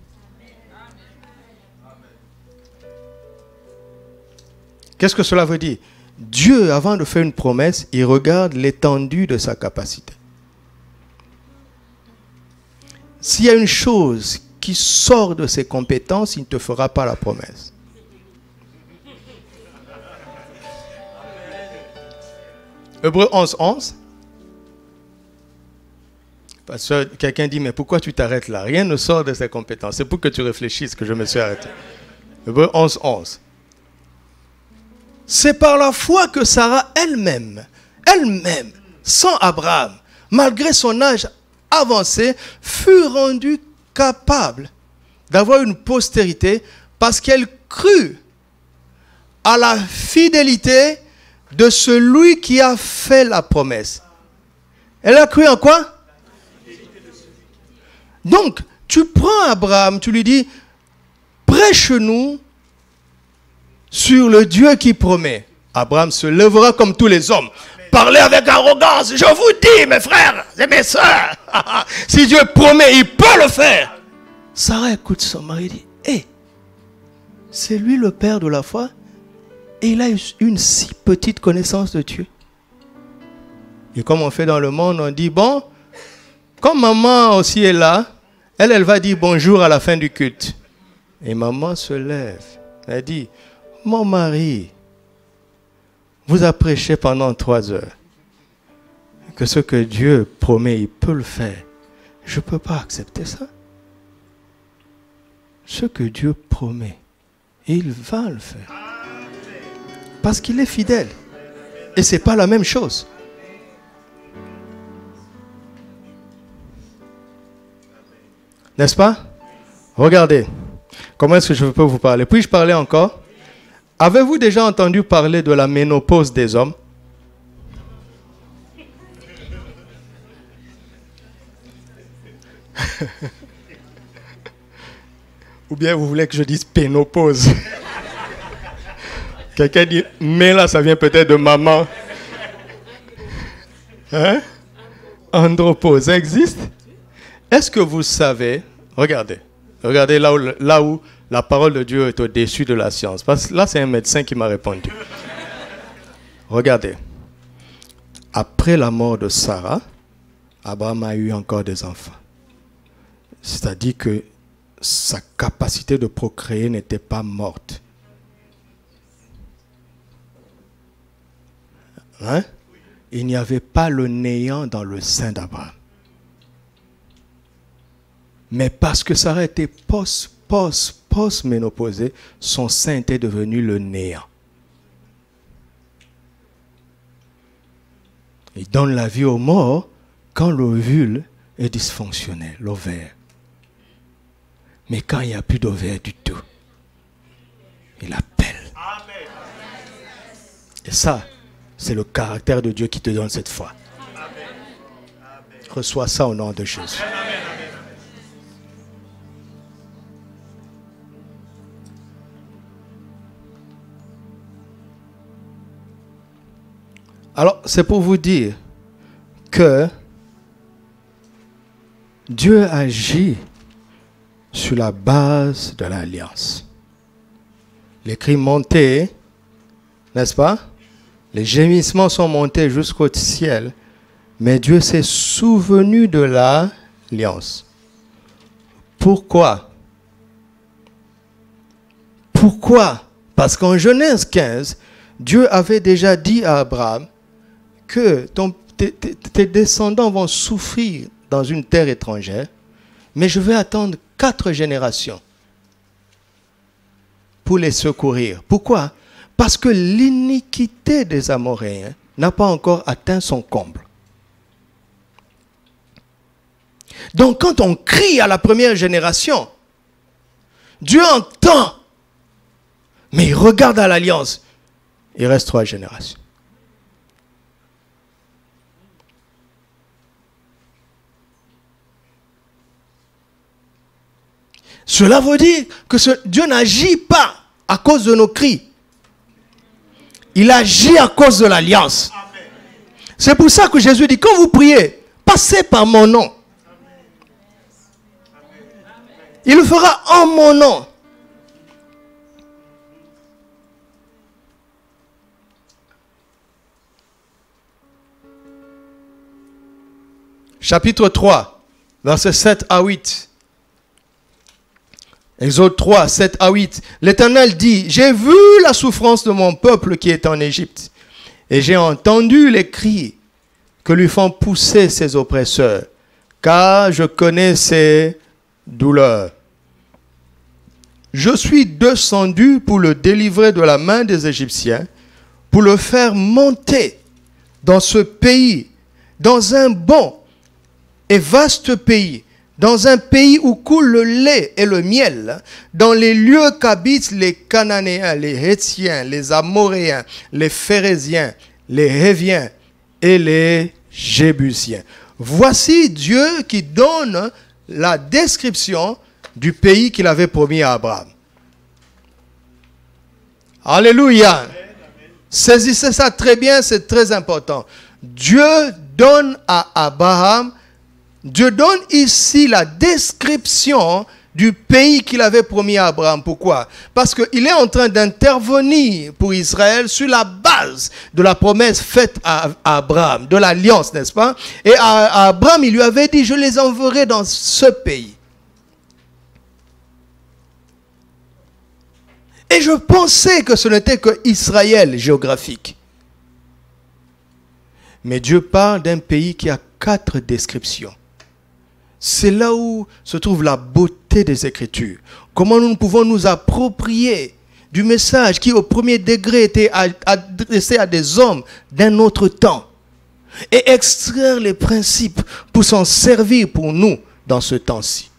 Qu'est-ce que cela veut dire? Dieu, avant de faire une promesse, il regarde l'étendue de sa capacité. S'il y a une chose qui sort de ses compétences, il ne te fera pas la promesse. Hébreux 11, 11. Parce que quelqu'un dit, mais pourquoi tu t'arrêtes là? Rien ne sort de ses compétences. C'est pour que tu réfléchisses que je me suis arrêté. Hébreux 11, 11. C'est par la foi que Sarah elle-même, sans Abraham, malgré son âge avancé, fut rendue capable d'avoir une postérité parce qu'elle crut à la fidélité de celui qui a fait la promesse. Elle a cru en quoi? Donc, tu prends Abraham, tu lui dis, prêche-nous sur le Dieu qui promet. Abraham se lèvera comme tous les hommes. Parlez avec arrogance. Je vous dis, mes frères et mes sœurs, si Dieu promet, il peut le faire. Sarah écoute son mari et dit, hé, c'est lui le père de la foi et il a une si petite connaissance de Dieu. Et comme on fait dans le monde, on dit, bon, comme maman aussi est là, elle va dire bonjour à la fin du culte. Et maman se lève. Elle dit, mon mari vous a prêché pendant 3 heures que ce que Dieu promet, il peut le faire. Je ne peux pas accepter ça. Ce que Dieu promet, il va le faire. Parce qu'il est fidèle. Et ce n'est pas la même chose. N'est-ce pas? Regardez. Comment est-ce que je peux vous parler? Puis-je parler encore? Avez-vous déjà entendu parler de la ménopause des hommes? Ou bien vous voulez que je dise pénopause? Quelqu'un dit, mais là, ça vient peut-être de maman. Hein? Andropause, ça existe? Est-ce que vous savez, regardez là où la parole de Dieu est au-dessus de la science. Parce que là, c'est un médecin qui m'a répondu. Regardez. Après la mort de Sarah, Abraham a eu encore des enfants. C'est-à-dire que sa capacité de procréer n'était pas morte. Hein? Il n'y avait pas le néant dans le sein d'Abraham. Mais parce que Sarah était post-ménopausée, son sein était devenu le néant. Il donne la vie aux morts quand l'ovule est dysfonctionnel, l'ovaire. Mais quand il n'y a plus d'ovaire du tout, il appelle. Et ça, c'est le caractère de Dieu qui te donne cette foi. Reçois ça au nom de Jésus. Alors, c'est pour vous dire que Dieu agit sur la base de l'alliance. Les cris montés, n'est-ce pas? Les gémissements sont montés jusqu'au ciel, mais Dieu s'est souvenu de l'alliance. Pourquoi? Pourquoi? Parce qu'en Genèse 15, Dieu avait déjà dit à Abraham que tes descendants vont souffrir dans une terre étrangère, mais je vais attendre 4 générations pour les secourir. Pourquoi? Parce que l'iniquité des Amoréens n'a pas encore atteint son comble. Donc quand on crie à la première génération, Dieu entend, mais il regarde à l'alliance. Il reste 3 générations. Cela veut dire que Dieu n'agit pas à cause de nos cris. Il agit à cause de l'alliance. C'est pour ça que Jésus dit, quand vous priez, passez par mon nom. Il le fera en mon nom. Chapitre 3, versets 7 à 8. Exode 3, 7 à 8. L'Éternel dit, j'ai vu la souffrance de mon peuple qui est en Égypte, et j'ai entendu les cris que lui font pousser ses oppresseurs, car je connais ses douleurs. Je suis descendu pour le délivrer de la main des Égyptiens, pour le faire monter dans ce pays, dans un bon et vaste pays, dans un pays où coule le lait et le miel, dans les lieux qu'habitent les Cananéens, les Hétiens, les Amoréens, les Phéréziens, les Héviens et les Jébusiens. Voici Dieu qui donne la description du pays qu'il avait promis à Abraham. Alléluia. Saisissez ça très bien, c'est très important. Dieu donne à Abraham, Dieu donne ici la description du pays qu'il avait promis à Abraham. Pourquoi? Parce qu'il est en train d'intervenir pour Israël sur la base de la promesse faite à Abraham, de l'alliance, n'est-ce pas? Et à Abraham, il lui avait dit, je les enverrai dans ce pays. Et je pensais que ce n'était que Israël géographique. Mais Dieu parle d'un pays qui a 4 descriptions. C'est là où se trouve la beauté des Écritures. Comment nous pouvons nous approprier du message qui au premier degré était adressé à des hommes d'un autre temps et extraire les principes pour s'en servir pour nous dans ce temps-ci.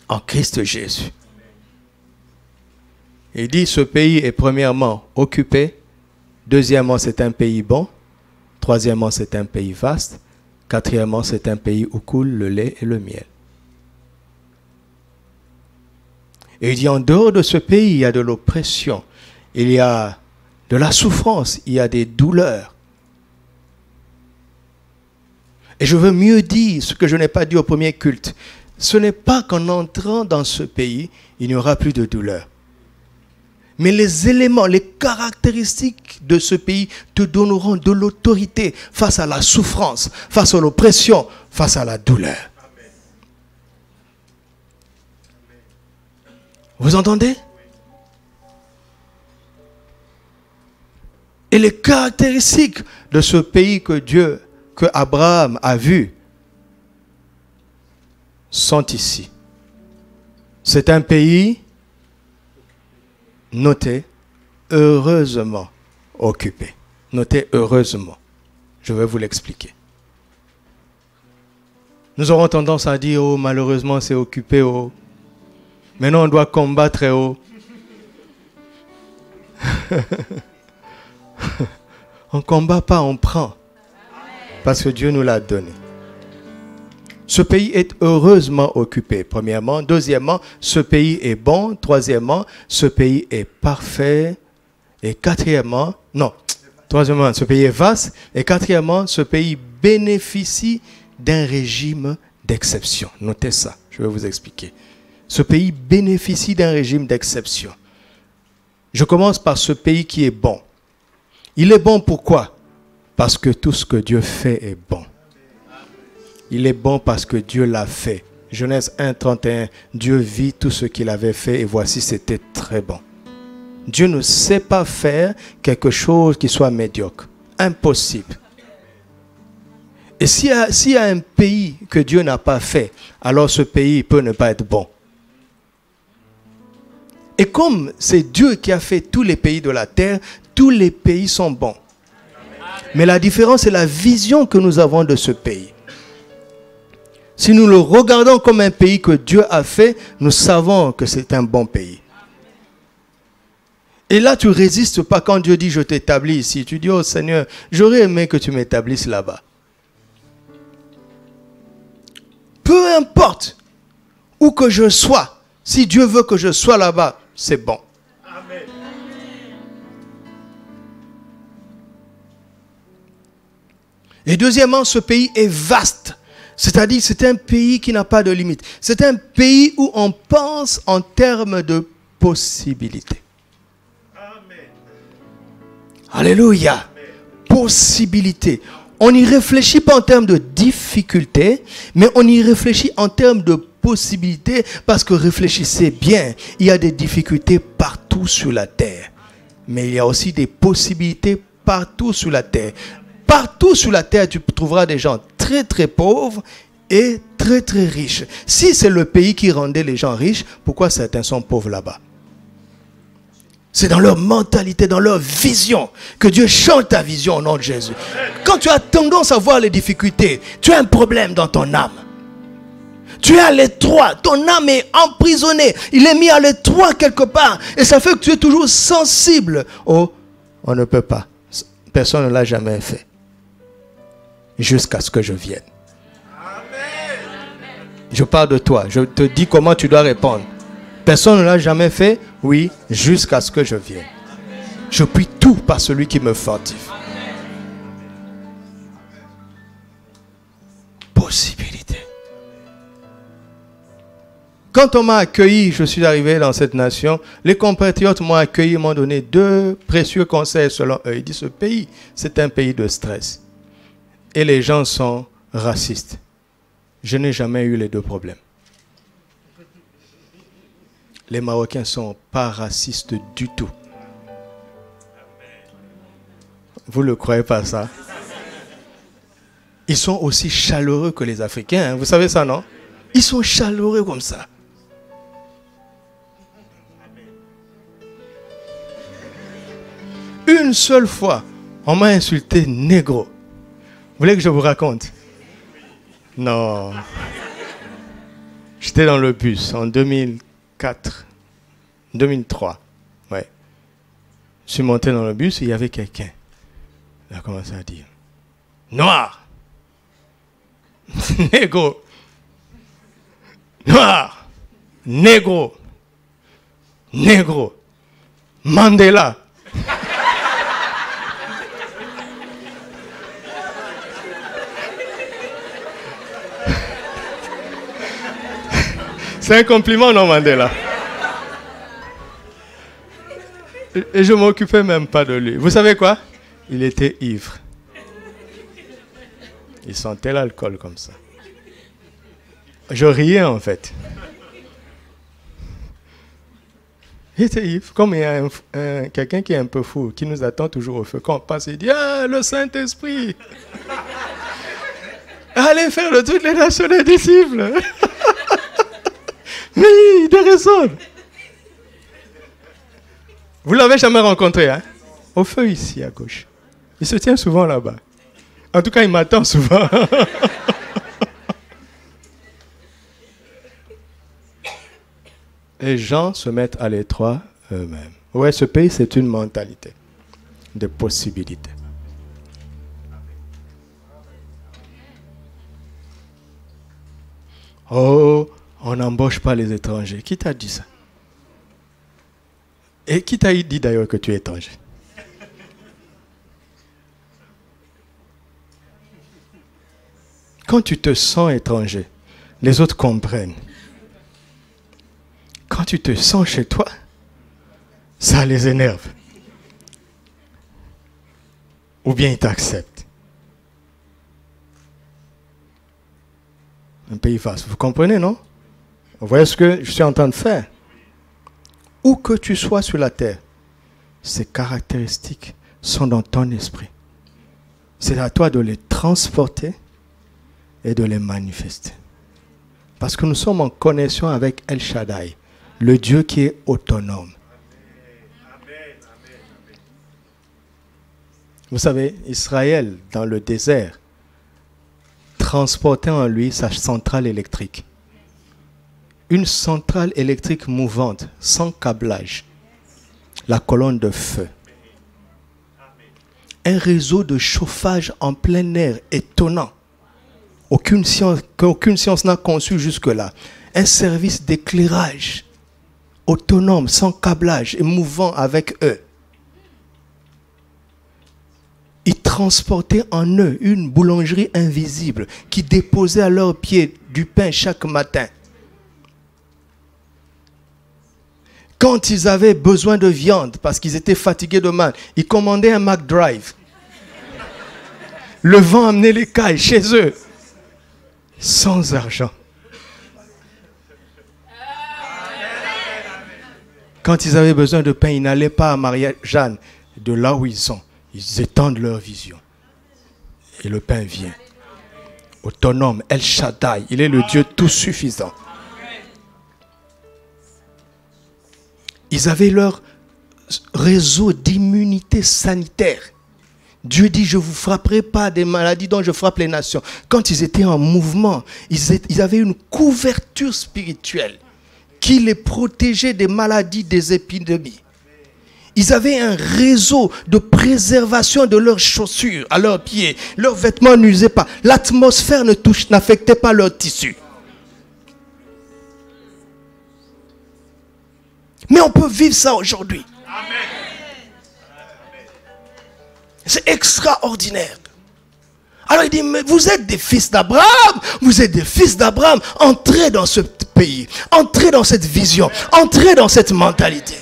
En Christ Jésus. Il dit ce pays est premièrement occupé, deuxièmement c'est un pays bon, troisièmement c'est un pays vaste, quatrièmement c'est un pays où coule le lait et le miel. Et il dit en dehors de ce pays il y a de l'oppression, il y a de la souffrance, il y a des douleurs. Et je veux mieux dire ce que je n'ai pas dit au premier culte. Ce n'est pas qu'en entrant dans ce pays, il n'y aura plus de douleur. Mais les éléments, les caractéristiques de ce pays te donneront de l'autorité face à la souffrance, face à l'oppression, face à la douleur. Vous entendez? Et les caractéristiques de ce pays que Abraham a vu, sont ici. C'est un pays, notez, heureusement occupé. Notez heureusement. Je vais vous l'expliquer. Nous aurons tendance à dire, oh, malheureusement, c'est occupé, oh. Maintenant, on doit combattre, oh. On ne combat pas, on prend. Parce que Dieu nous l'a donné. Ce pays est heureusement occupé, premièrement. Deuxièmement, ce pays est bon. Troisièmement, ce pays est parfait. Et quatrièmement, troisièmement, ce pays est vaste. Et quatrièmement, ce pays bénéficie d'un régime d'exception. Notez ça, je vais vous expliquer. Ce pays bénéficie d'un régime d'exception. Je commence par ce pays qui est bon. Il est bon pourquoi? Parce que tout ce que Dieu fait est bon. Il est bon parce que Dieu l'a fait. Genèse 1, 31, Dieu vit tout ce qu'il avait fait et voici c'était très bon. Dieu ne sait pas faire quelque chose qui soit médiocre. Impossible. Et s'il y a un pays que Dieu n'a pas fait, alors ce pays peut ne pas être bon. Et comme c'est Dieu qui a fait tous les pays de la terre, tous les pays sont bons. Mais la différence, c'est la vision que nous avons de ce pays. Si nous le regardons comme un pays que Dieu a fait, nous savons que c'est un bon pays. Et là, tu ne résistes pas quand Dieu dit « je t'établis ici ». Tu dis « oh Seigneur, j'aurais aimé que tu m'établisses là-bas ». Peu importe où que je sois, si Dieu veut que je sois là-bas, c'est bon. Amen. Et deuxièmement, ce pays est vaste. C'est-à-dire, c'est un pays qui n'a pas de limite. C'est un pays où on pense en termes de possibilités. Amen. Alléluia. Amen. Possibilités. On n'y réfléchit pas en termes de difficultés, mais on y réfléchit en termes de possibilités, parce que réfléchissez bien, il y a des difficultés partout sur la terre. Mais il y a aussi des possibilités partout sur la terre. Partout sur la terre, tu trouveras des gens très très pauvres et très très riches. Si c'est le pays qui rendait les gens riches, pourquoi certains sont pauvres là-bas? C'est dans leur mentalité, dans leur vision, que Dieu change ta vision au nom de Jésus. Quand tu as tendance à voir les difficultés, tu as un problème dans ton âme. Tu es à l'étroit, ton âme est emprisonnée, il est mis à l'étroit quelque part. Et ça fait que tu es toujours sensible. Oh, on ne peut pas. Personne ne l'a jamais fait. Jusqu'à ce que je vienne. Je parle de toi, je te dis comment tu dois répondre. Personne ne l'a jamais fait, oui, jusqu'à ce que je vienne. Je puis tout par celui qui me fortifie. Possibilité. Quand on m'a accueilli, je suis arrivé dans cette nation, les compatriotes m'ont accueilli, m'ont donné 2 précieux conseils selon eux. Ils disent, ce pays, c'est un pays de stress. Et les gens sont racistes. Je n'ai jamais eu les 2 problèmes. Les Marocains ne sont pas racistes du tout. Vous ne le croyez pas ça? Ils sont aussi chaleureux que les Africains. Hein. Vous savez ça, non? Ils sont chaleureux comme ça. Une seule fois, on m'a insulté négro. Vous voulez que je vous raconte? Non. J'étais dans le bus en 2004, 2003. Ouais. Je suis monté dans le bus et il y avait quelqu'un. Il a commencé à dire noir, négro, noir, négro, négro, Mandela. C'est un compliment, non, Mandela? Et je ne m'occupais même pas de lui. Vous savez quoi? Il était ivre. Il sentait l'alcool comme ça. Je riais en fait. Il était ivre. Comme il y a quelqu'un qui est un peu fou, qui nous attend toujours au feu. Quand on passe, il dit « Ah, le Saint-Esprit! Allez faire de toutes les nations des disciples! » Oui, il déraisonne. Vous l'avez jamais rencontré, hein? Au feu ici, à gauche. Il se tient souvent là-bas. En tout cas, il m'attend souvent. Les gens se mettent à l'étroit eux-mêmes. Ouais, ce pays, c'est une mentalité de possibilités. Oh, on n'embauche pas les étrangers. Qui t'a dit ça? Et qui t'a dit d'ailleurs que tu es étranger? Quand tu te sens étranger, les autres comprennent. Quand tu te sens chez toi, ça les énerve. Ou bien ils t'acceptent. Un pays vaste, vous comprenez, non? Vous voyez ce que je suis en train de faire? Où que tu sois sur la terre, ces caractéristiques sont dans ton esprit. C'est à toi de les transporter et de les manifester. Parce que nous sommes en connexion avec El Shaddai, le Dieu qui est autonome. Vous savez, Israël, dans le désert, transportait en lui sa centrale électrique. Une centrale électrique mouvante, sans câblage. La colonne de feu. Un réseau de chauffage en plein air étonnant. Qu'aucune science n'a conçu jusque-là. Un service d'éclairage autonome, sans câblage et mouvant avec eux. Ils transportaient en eux une boulangerie invisible qui déposait à leurs pieds du pain chaque matin. Quand ils avaient besoin de viande, parce qu'ils étaient fatigués de mal, ils commandaient un McDrive. Le vent amenait les cailles chez eux, sans argent. Quand ils avaient besoin de pain, ils n'allaient pas à Marie-Jeanne, de là où ils sont. Ils étendent leur vision. Et le pain vient. Autonome, El Shaddai, il est le Dieu tout suffisant. Ils avaient leur réseau d'immunité sanitaire. Dieu dit, je ne vous frapperai pas des maladies dont je frappe les nations. Quand ils étaient en mouvement, ils avaient une couverture spirituelle qui les protégeait des maladies, des épidémies. Ils avaient un réseau de préservation de leurs chaussures à leurs pieds. Leurs vêtements n'usaient pas. L'atmosphère n'affectait pas leurs tissus. Mais on peut vivre ça aujourd'hui. C'est extraordinaire. Alors il dit, mais vous êtes des fils d'Abraham. Vous êtes des fils d'Abraham. Entrez dans ce pays. Entrez dans cette vision. Entrez dans cette mentalité.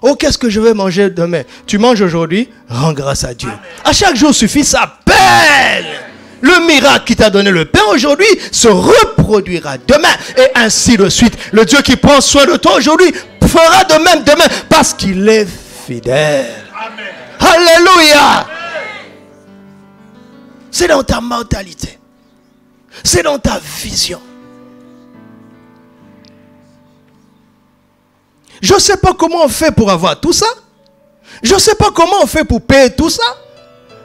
Oh, qu'est-ce que je vais manger demain? Tu manges aujourd'hui? Rends grâce à Dieu. À chaque jour suffit sa peine. Le miracle qui t'a donné le pain aujourd'hui se reproduira demain. Et ainsi de suite. Le Dieu qui prend soin de toi aujourd'hui fera de même demain parce qu'il est fidèle. Amen. Alléluia. C'est dans ta mentalité. C'est dans ta vision. Je ne sais pas comment on fait pour avoir tout ça. Je ne sais pas comment on fait pour payer tout ça.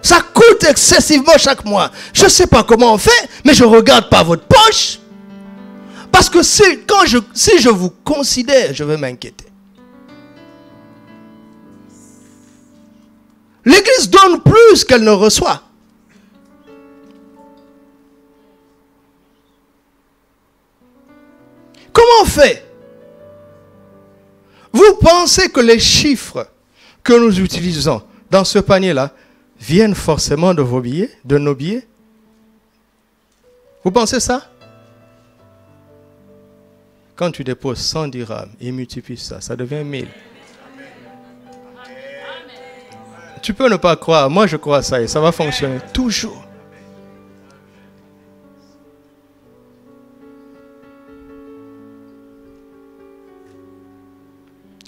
Ça coûte excessivement chaque mois. Je ne sais pas comment on fait, mais je ne regarde pas votre poche. Parce que si je vous considère, je vais m'inquiéter. L'Église donne plus qu'elle ne reçoit. Comment on fait? Vous pensez que les chiffres que nous utilisons dans ce panier-là viennent forcément de vos billets, de nos billets? Vous pensez ça? Quand tu déposes 100 dirhams et multiplies ça, ça devient 1000. Tu peux ne pas croire, moi je crois ça et ça va fonctionner toujours.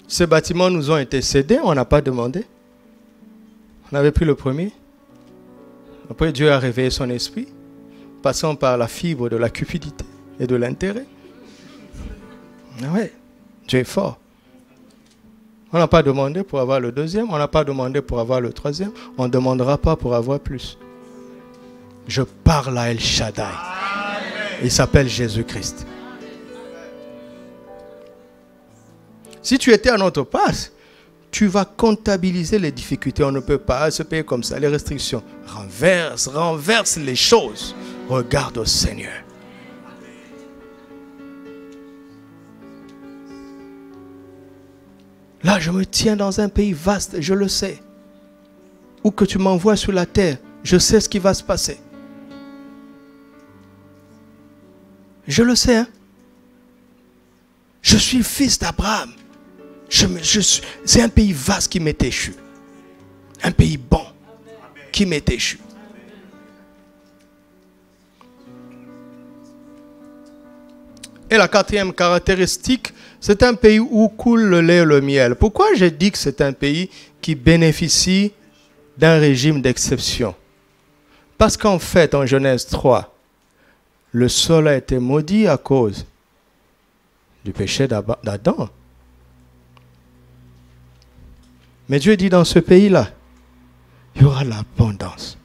Ces bâtiments nous ont été cédés, on n'a pas demandé. On avait pris le premier. Après, Dieu a réveillé son esprit, passant par la fibre de la cupidité et de l'intérêt. Ah ouais, Dieu est fort. On n'a pas demandé pour avoir le deuxième, on n'a pas demandé pour avoir le troisième, on ne demandera pas pour avoir plus. Je parle à El Shaddai. Il s'appelle Jésus-Christ. Si tu étais à notre place, tu vas comptabiliser les difficultés. On ne peut pas se payer comme ça. Les restrictions. Renverse les choses. Regarde au Seigneur. Là, je me tiens dans un pays vaste, je le sais. Où que tu m'envoies sur la terre, je sais ce qui va se passer. Je le sais, hein. Je suis fils d'Abraham. C'est un pays vaste qui m'est échu. Un pays bon qui m'est échu. Et la quatrième caractéristique, c'est un pays où coule le lait et le miel. Pourquoi j'ai dit que c'est un pays qui bénéficie d'un régime d'exception? Parce qu'en fait, en Genèse 3, le sol a été maudit à cause du péché d'Adam. Mais Dieu dit dans ce pays-là, il y aura l'abondance.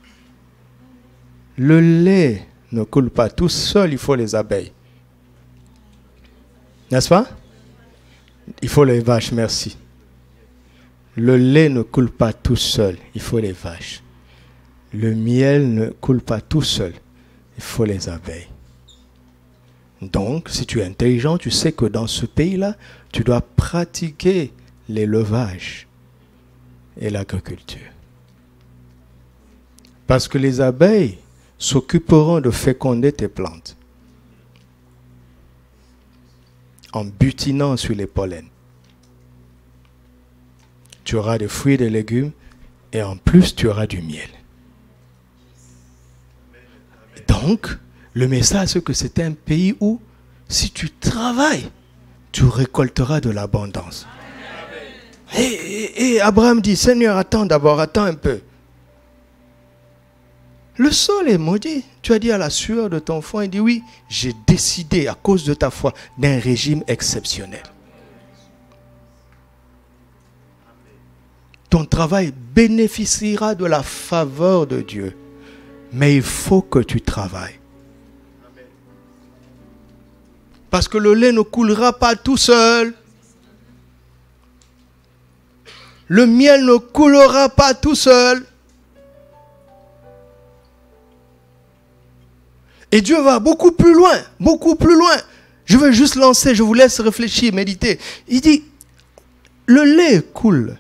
Le lait ne coule pas tout seul, il faut les abeilles. N'est-ce pas? Il faut les vaches, merci. Le lait ne coule pas tout seul, il faut les vaches. Le miel ne coule pas tout seul, il faut les abeilles. Donc, si tu es intelligent, tu sais que dans ce pays-là, tu dois pratiquer l'élevage et l'agriculture. Parce que les abeilles s'occuperont de féconder tes plantes en butinant sur les pollens. Tu auras des fruits et des légumes et en plus tu auras du miel. Donc, le message c'est que c'est un pays où si tu travailles, tu récolteras de l'abondance. Et Abraham dit, Seigneur, attends un peu. Le sol est maudit. Tu as dit à la sueur de ton front, il dit, oui, j'ai décidé à cause de ta foi d'un régime exceptionnel. Ton travail bénéficiera de la faveur de Dieu. Mais il faut que tu travailles. Parce que le lait ne coulera pas tout seul. Le miel ne coulera pas tout seul. Et Dieu va beaucoup plus loin, beaucoup plus loin. Je veux juste lancer, je vous laisse réfléchir, méditer. Il dit, le lait coule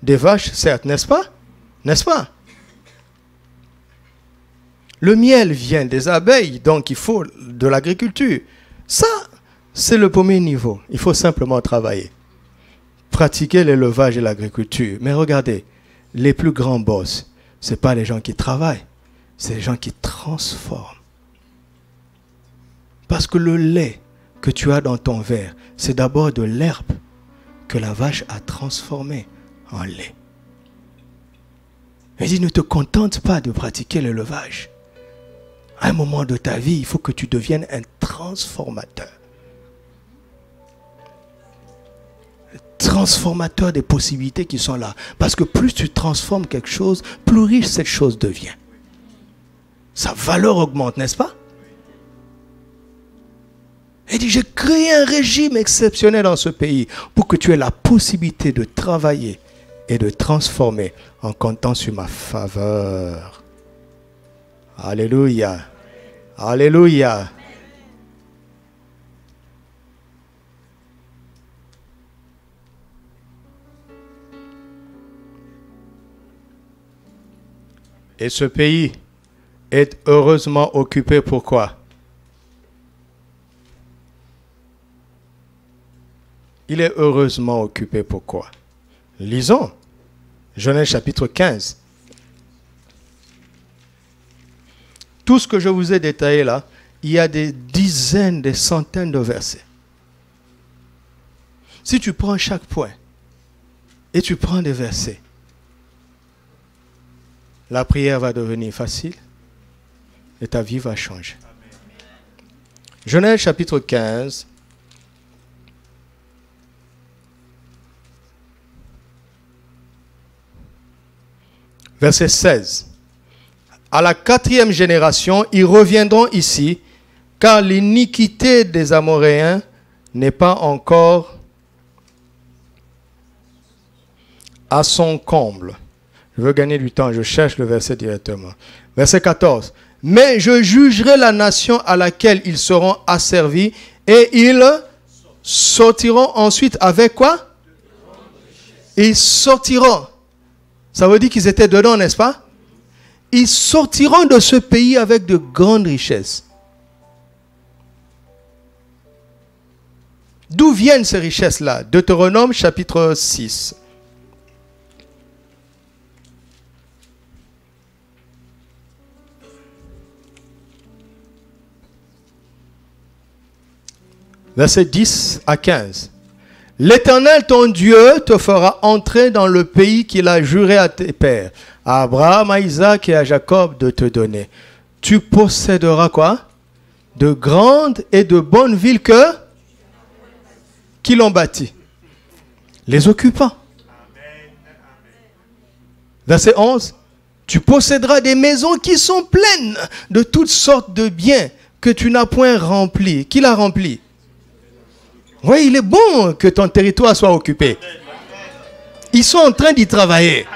des vaches, certes, n'est-ce pas? N'est-ce pas? Le miel vient des abeilles, donc il faut de l'agriculture. Ça, c'est le premier niveau. Il faut simplement travailler. Pratiquer l'élevage et l'agriculture. Mais regardez, les plus grands boss, ce n'est pas les gens qui travaillent. c'est les gens qui transforment. Parce que le lait que tu as dans ton verre, c'est d'abord de l'herbe que la vache a transformé en lait. Il dit, ne te contente pas de pratiquer l'élevage. À un moment de ta vie, il faut que tu deviennes un transformateur. Transformateur des possibilités qui sont là. Parce que plus tu transformes quelque chose, plus riche cette chose devient. Sa valeur augmente, n'est-ce pas? Il dit, j'ai créé un régime exceptionnel dans ce pays pour que tu aies la possibilité de travailler et de transformer en comptant sur ma faveur. Alléluia. Alléluia. Et ce pays est heureusement occupé. Pourquoi? Il est heureusement occupé. Pourquoi? Lisons. Genèse chapitre 15. Tout ce que je vous ai détaillé là, il y a des dizaines, des centaines de versets. Si tu prends chaque point et tu prends des versets, la prière va devenir facile et ta vie va changer. Genèse chapitre 15. Verset 16. À la 4e génération, ils reviendront ici, car l'iniquité des Amoréens n'est pas encore à son comble. Je veux gagner du temps, je cherche le verset directement. Verset 14. Mais je jugerai la nation à laquelle ils seront asservis et ils sortiront ensuite avec quoi? Ils sortiront. Ça veut dire qu'ils étaient dedans, n'est-ce pas? Ils sortiront de ce pays avec de grandes richesses. D'où viennent ces richesses-là? Deutéronome chapitre 6. Versets 10 à 15. L'Éternel, ton Dieu, te fera entrer dans le pays qu'il a juré à tes pères, à Abraham, à Isaac et à Jacob de te donner. Tu posséderas quoi? De grandes et de bonnes villes qui l'ont bâti. Les occupants. Verset 11. Tu posséderas des maisons qui sont pleines de toutes sortes de biens que tu n'as point remplis. Qui l'a rempli? Oui, il est bon que ton territoire soit occupé. Ils sont en train d'y travailler.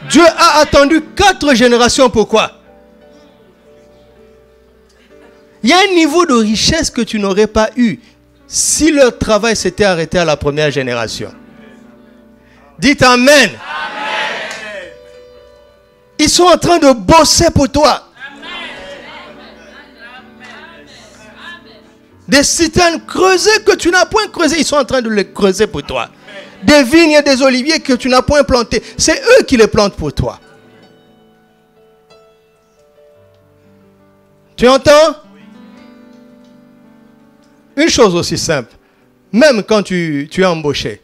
Dieu a attendu 4 générations. Pourquoi? Il y a un niveau de richesse que tu n'aurais pas eu si leur travail s'était arrêté à la première génération. Dites Amen. Amen. Ils sont en train de bosser pour toi. Des citernes creusées que tu n'as point creusées, ils sont en train de les creuser pour toi. Des vignes et des oliviers que tu n'as point plantés, c'est eux qui les plantent pour toi. Tu entends? Une chose aussi simple, même quand tu es embauché,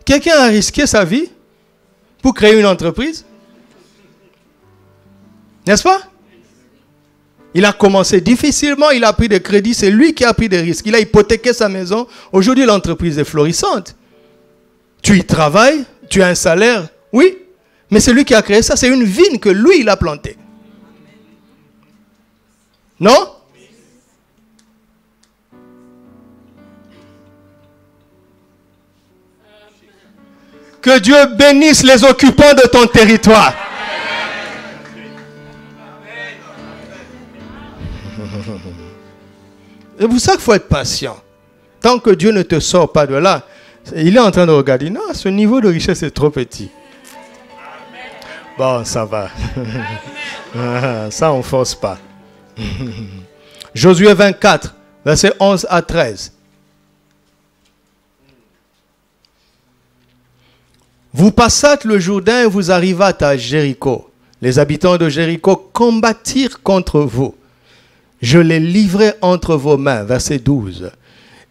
quelqu'un a risqué sa vie pour créer une entreprise? N'est-ce pas? Il a commencé difficilement, il a pris des crédits, c'est lui qui a pris des risques. Il a hypothéqué sa maison. Aujourd'hui, l'entreprise est florissante. Tu y travailles, tu as un salaire, oui, mais c'est lui qui a créé ça. C'est une vigne que lui, il a plantée. Non? Que Dieu bénisse les occupants de ton territoire. C'est pour ça qu'il faut être patient. Tant que Dieu ne te sort pas de là, il est en train de regarder. Non, ce niveau de richesse est trop petit. Bon, ça va. Ça, on ne force pas. Josué 24, versets 11 à 13. Vous passâtes le Jourdain et vous arrivâtes à Jéricho. Les habitants de Jéricho combattirent contre vous. Je les livrai entre vos mains. Verset 12.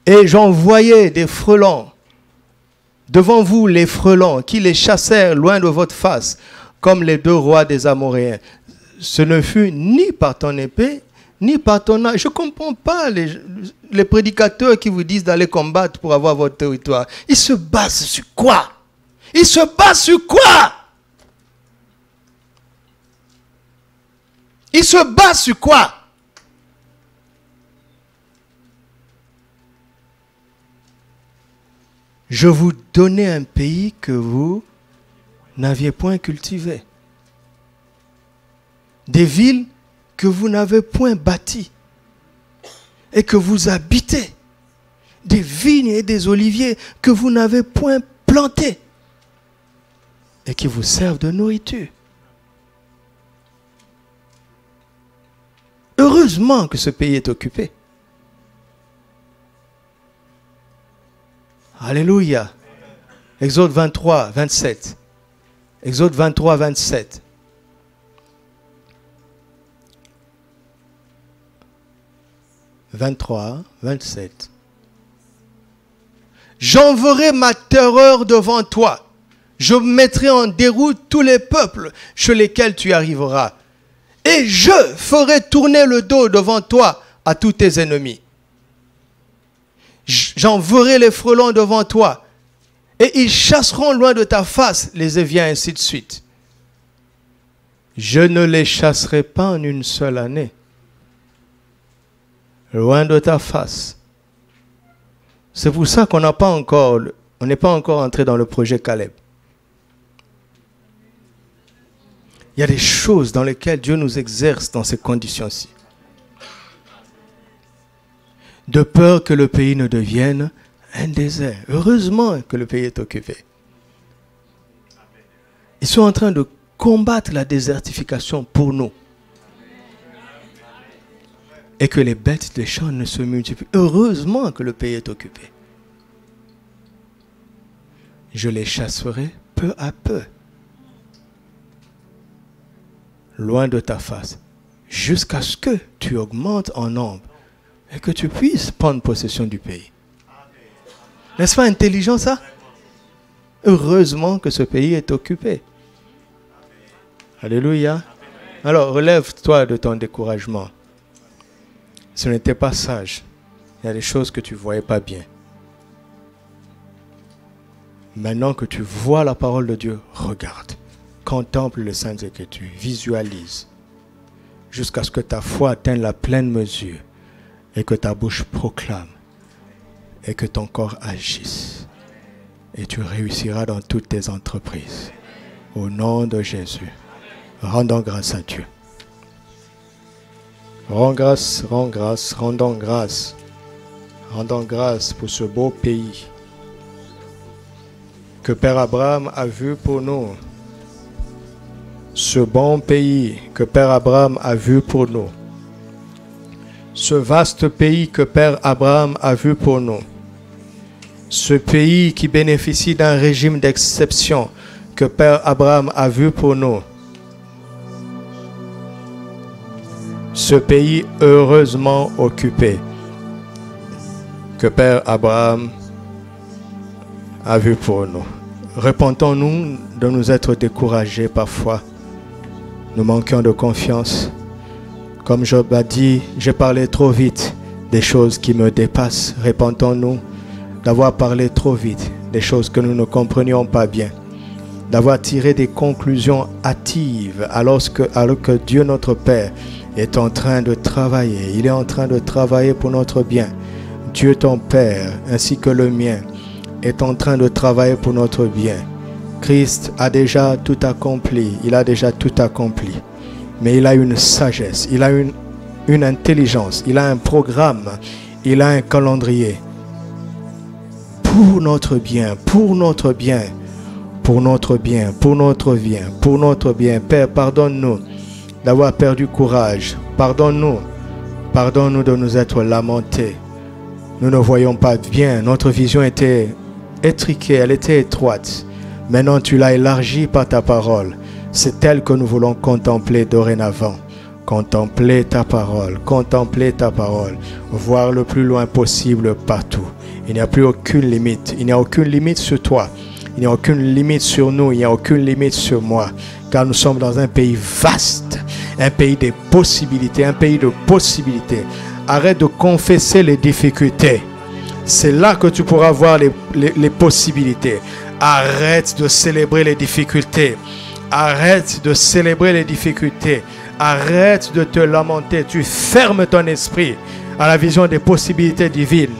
Et j'envoyai des frelons devant vous, les frelons, qui les chassèrent loin de votre face, comme les 2 rois des Amoréens. Ce ne fut ni par ton épée, ni par ton arc. Je ne comprends pas les prédicateurs qui vous disent d'aller combattre pour avoir votre territoire. Ils se basent sur quoi? Ils se basent sur quoi? Ils se basent sur quoi? Je vous donnais un pays que vous n'aviez point cultivé. Des villes que vous n'avez point bâties et que vous habitez. Des vignes et des oliviers que vous n'avez point plantés et qui vous servent de nourriture. Heureusement que ce pays est occupé. Alléluia. Exode 23, 27. Exode 23, 27. « 23, 27. J'enverrai ma terreur devant toi. Je mettrai en déroute tous les peuples chez lesquels tu arriveras. Et je ferai tourner le dos devant toi à tous tes ennemis. J'enverrai les frelons devant toi. Et ils chasseront loin de ta face les éviens, ainsi de suite. Je ne les chasserai pas en une seule année. Loin de ta face. C'est pour ça qu'on n'est pas encore entré dans le projet Caleb. Il y a des choses dans lesquelles Dieu nous exerce dans ces conditions-ci. De peur que le pays ne devienne un désert. Heureusement que le pays est occupé. Ils sont en train de combattre la désertification pour nous. Et que les bêtes des champs ne se multiplient. Heureusement que le pays est occupé. Je les chasserai peu à peu. Loin de ta face. Jusqu'à ce que tu augmentes en nombre. Et que tu puisses prendre possession du pays. N'est-ce pas intelligent ça? Heureusement que ce pays est occupé. Alléluia. Alors relève-toi de ton découragement. Ce n'était pas sage. Il y a des choses que tu ne voyais pas bien. Maintenant que tu vois la parole de Dieu, regarde. Contemple les saintes écritures. Visualise. Jusqu'à ce que ta foi atteigne la pleine mesure. Et que ta bouche proclame. Et que ton corps agisse. Et tu réussiras dans toutes tes entreprises. Au nom de Jésus. Rendons grâce à Dieu. Rends grâce, rendons grâce. Rendons grâce pour ce beau pays que Père Abraham a vu pour nous. Ce bon pays que Père Abraham a vu pour nous. Ce vaste pays que Père Abraham a vu pour nous. Ce pays qui bénéficie d'un régime d'exception que Père Abraham a vu pour nous. Ce pays heureusement occupé que Père Abraham a vu pour nous. Repentons-nous de nous être découragés parfois. Nous manquons de confiance. Comme Job a dit, j'ai parlé trop vite des choses qui me dépassent. Repentons-nous d'avoir parlé trop vite des choses que nous ne comprenions pas bien. D'avoir tiré des conclusions hâtives alors que Dieu notre Père est en train de travailler. Il est en train de travailler pour notre bien. Dieu ton Père ainsi que le mien est en train de travailler pour notre bien. Christ a déjà tout accompli. Il a déjà tout accompli. Mais il a une sagesse, il a une intelligence, il a un programme, il a un calendrier. Pour notre bien, pour notre bien, pour notre bien, pour notre bien, pour notre bien. Père, pardonne-nous d'avoir perdu courage. Pardonne-nous de nous être lamentés. Nous ne voyons pas bien. Notre vision était étriquée, elle était étroite. Maintenant, tu l'as élargie par ta parole. C'est elle que nous voulons contempler dorénavant. Contempler ta parole, voir le plus loin possible partout. Il n'y a plus aucune limite. Il n'y a aucune limite sur toi. Il n'y a aucune limite sur nous. Il n'y a aucune limite sur moi. Car nous sommes dans un pays vaste, un pays des possibilités, un pays de possibilités. Arrête de confesser les difficultés. C'est là que tu pourras voir les possibilités. Arrête de célébrer les difficultés. Arrête de célébrer les difficultés. Arrête de te lamenter. Tu fermes ton esprit à la vision des possibilités divines.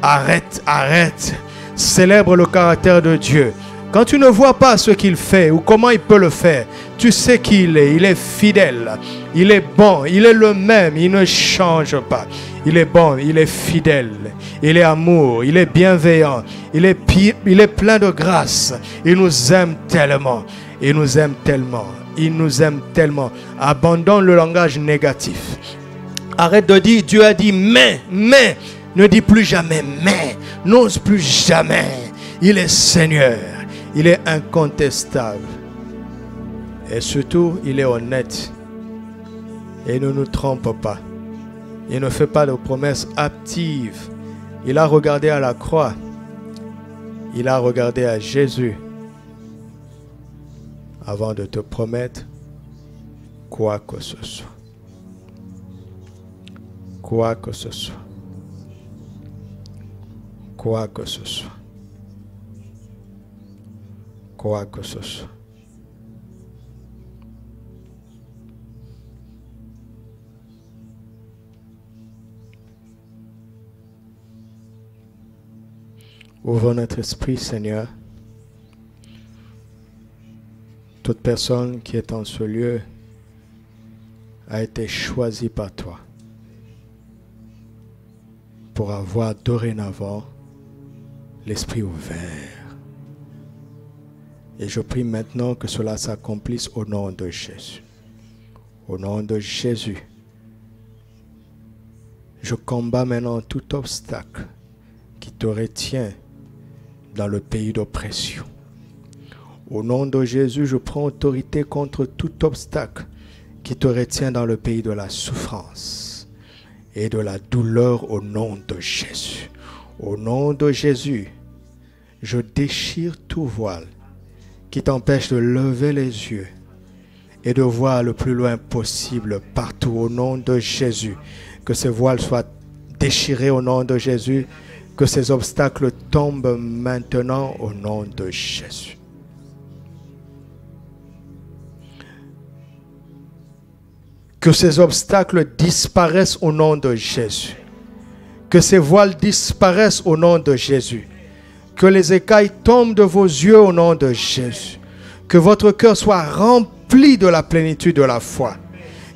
Arrête. Célèbre le caractère de Dieu. Quand tu ne vois pas ce qu'il fait ou comment il peut le faire, tu sais qui il est. Il est fidèle. Il est bon. Il est le même. Il ne change pas. Il est bon. Il est fidèle. Il est amour. Il est bienveillant. Il est plein de grâce. Il nous aime tellement. Il nous aime tellement. Il nous aime tellement. Abandonne le langage négatif. Arrête de dire Dieu a dit mais. Ne dis plus jamais mais. N'ose plus jamais. Il est Seigneur. Il est incontestable. Et surtout, il est honnête. Et il ne nous trompe pas. Il ne fait pas de promesses hâtives. Il a regardé à la croix. Il a regardé à Jésus avant de te promettre quoi que ce soit. Quoi que ce soit. Quoi que ce soit. Quoi que ce soit. Ouvre notre esprit, Seigneur. Toute personne qui est en ce lieu a été choisie par toi pour avoir dorénavant l'esprit ouvert. Et je prie maintenant que cela s'accomplisse au nom de Jésus. Au nom de Jésus. Je combats maintenant tout obstacle qui te retient dans le pays d'oppression. Au nom de Jésus, je prends autorité contre tout obstacle qui te retient dans le pays de la souffrance et de la douleur au nom de Jésus. Au nom de Jésus, je déchire tout voile qui t'empêche de lever les yeux et de voir le plus loin possible partout au nom de Jésus. Que ces voiles soient déchirés au nom de Jésus. Que ces obstacles tombent maintenant au nom de Jésus. Que ces obstacles disparaissent au nom de Jésus. Que ces voiles disparaissent au nom de Jésus. Que les écailles tombent de vos yeux au nom de Jésus. Que votre cœur soit rempli de la plénitude de la foi.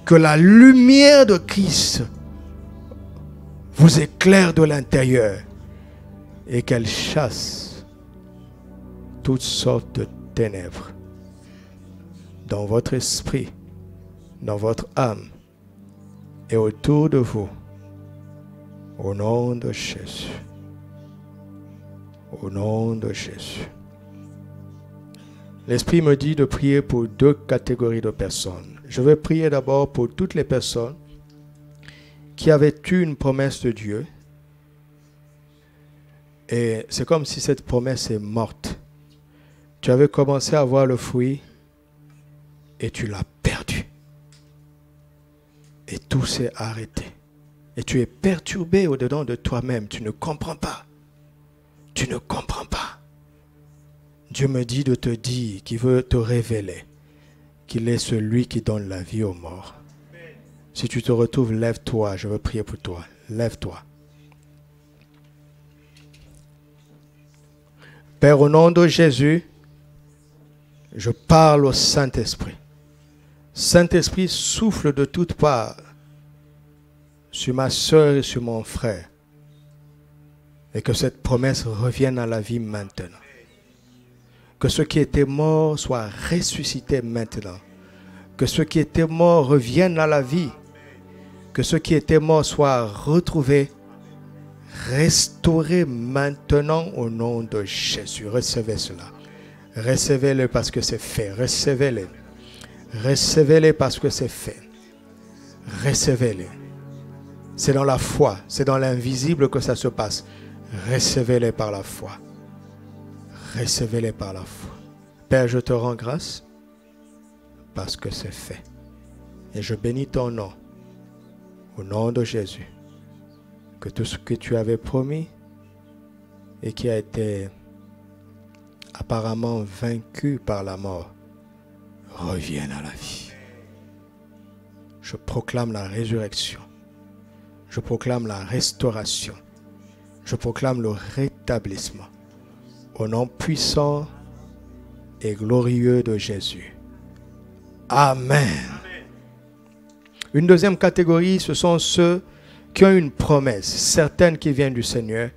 Que la lumière de Christ vous éclaire de l'intérieur. Et qu'elle chasse toutes sortes de ténèbres dans votre esprit, dans votre âme et autour de vous. Au nom de Jésus. Au nom de Jésus. L'Esprit me dit de prier pour deux catégories de personnes. Je vais prier d'abord pour toutes les personnes qui avaient eu une promesse de Dieu. Et c'est comme si cette promesse est morte. Tu avais commencé à voir le fruit et tu l'as perdu. Et tout s'est arrêté. Et tu es perturbé au-dedans de toi-même. Tu ne comprends pas. Tu ne comprends pas. Dieu me dit de te dire qu'il veut te révéler qu'il est celui qui donne la vie aux morts. Si tu te retrouves, lève-toi. Je veux prier pour toi. Lève-toi. Père, au nom de Jésus, je parle au Saint-Esprit. Saint-Esprit, souffle de toutes parts sur ma soeur et sur mon frère. Et que cette promesse revienne à la vie maintenant. Que ceux qui étaient morts soient ressuscités maintenant. Que ceux qui étaient morts reviennent à la vie. Que ceux qui étaient morts soient retrouvés, restaurés maintenant au nom de Jésus. Recevez cela. Recevez-le parce que c'est fait. Recevez-le. Recevez-le parce que c'est fait. Recevez-le. C'est dans la foi, c'est dans l'invisible que ça se passe. Recevez-le par la foi. Recevez-le par la foi. Père, je te rends grâce parce que c'est fait. Et je bénis ton nom, au nom de Jésus. Que tout ce que tu avais promis et qui a été apparemment vaincu par la mort revienne à la vie. Je proclame la résurrection. Je proclame la restauration. Je proclame le rétablissement. Au nom puissant et glorieux de Jésus. Amen. Une deuxième catégorie, ce sont ceux qui ont une promesse, certaines qui viennent du Seigneur,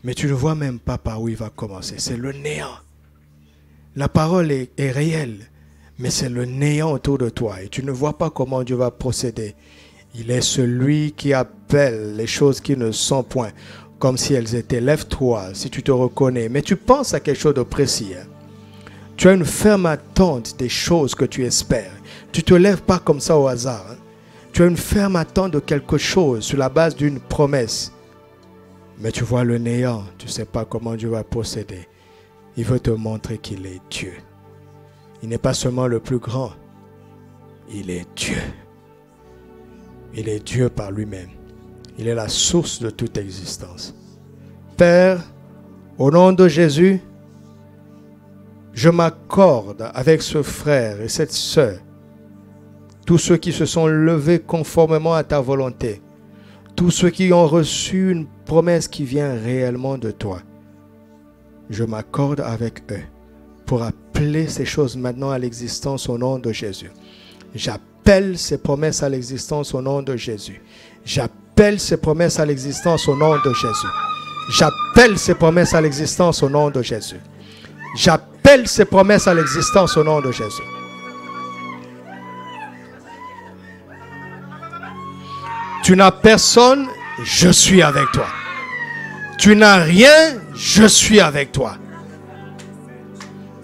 mais tu ne vois même pas par où il va commencer. C'est le néant. La parole est réelle, mais c'est le néant autour de toi et tu ne vois pas comment Dieu va procéder. Il est celui qui appelle les choses qui ne sont point, comme si elles étaient. Lève-toi si tu te reconnais, mais tu penses à quelque chose de précis. Tu as une ferme attente des choses que tu espères. Tu ne te lèves pas comme ça au hasard. Tu as une ferme attente de quelque chose sur la base d'une promesse. Mais tu vois le néant, tu ne sais pas comment Dieu va procéder. Il veut te montrer qu'il est Dieu. Il n'est pas seulement le plus grand, il est Dieu. Il est Dieu par lui-même. Il est la source de toute existence. Père, au nom de Jésus, je m'accorde avec ce frère et cette sœur, tous ceux qui se sont levés conformément à ta volonté, tous ceux qui ont reçu une promesse qui vient réellement de toi. Je m'accorde avec eux pour appeler ces choses maintenant à l'existence au nom de Jésus. J'appelle ces promesses à l'existence au nom de Jésus. J'appelle ces promesses à l'existence au nom de Jésus. J'appelle ces promesses à l'existence au nom de Jésus. J'appelle ces promesses à l'existence au nom de Jésus. Tu n'as personne, je suis avec toi. Tu n'as rien, je suis avec toi.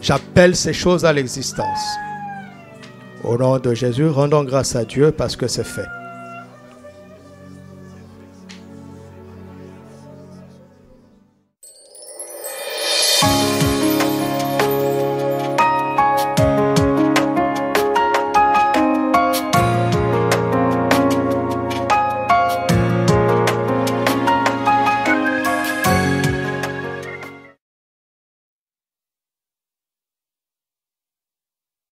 J'appelle ces choses à l'existence. Au nom de Jésus, rendons grâce à Dieu parce que c'est fait.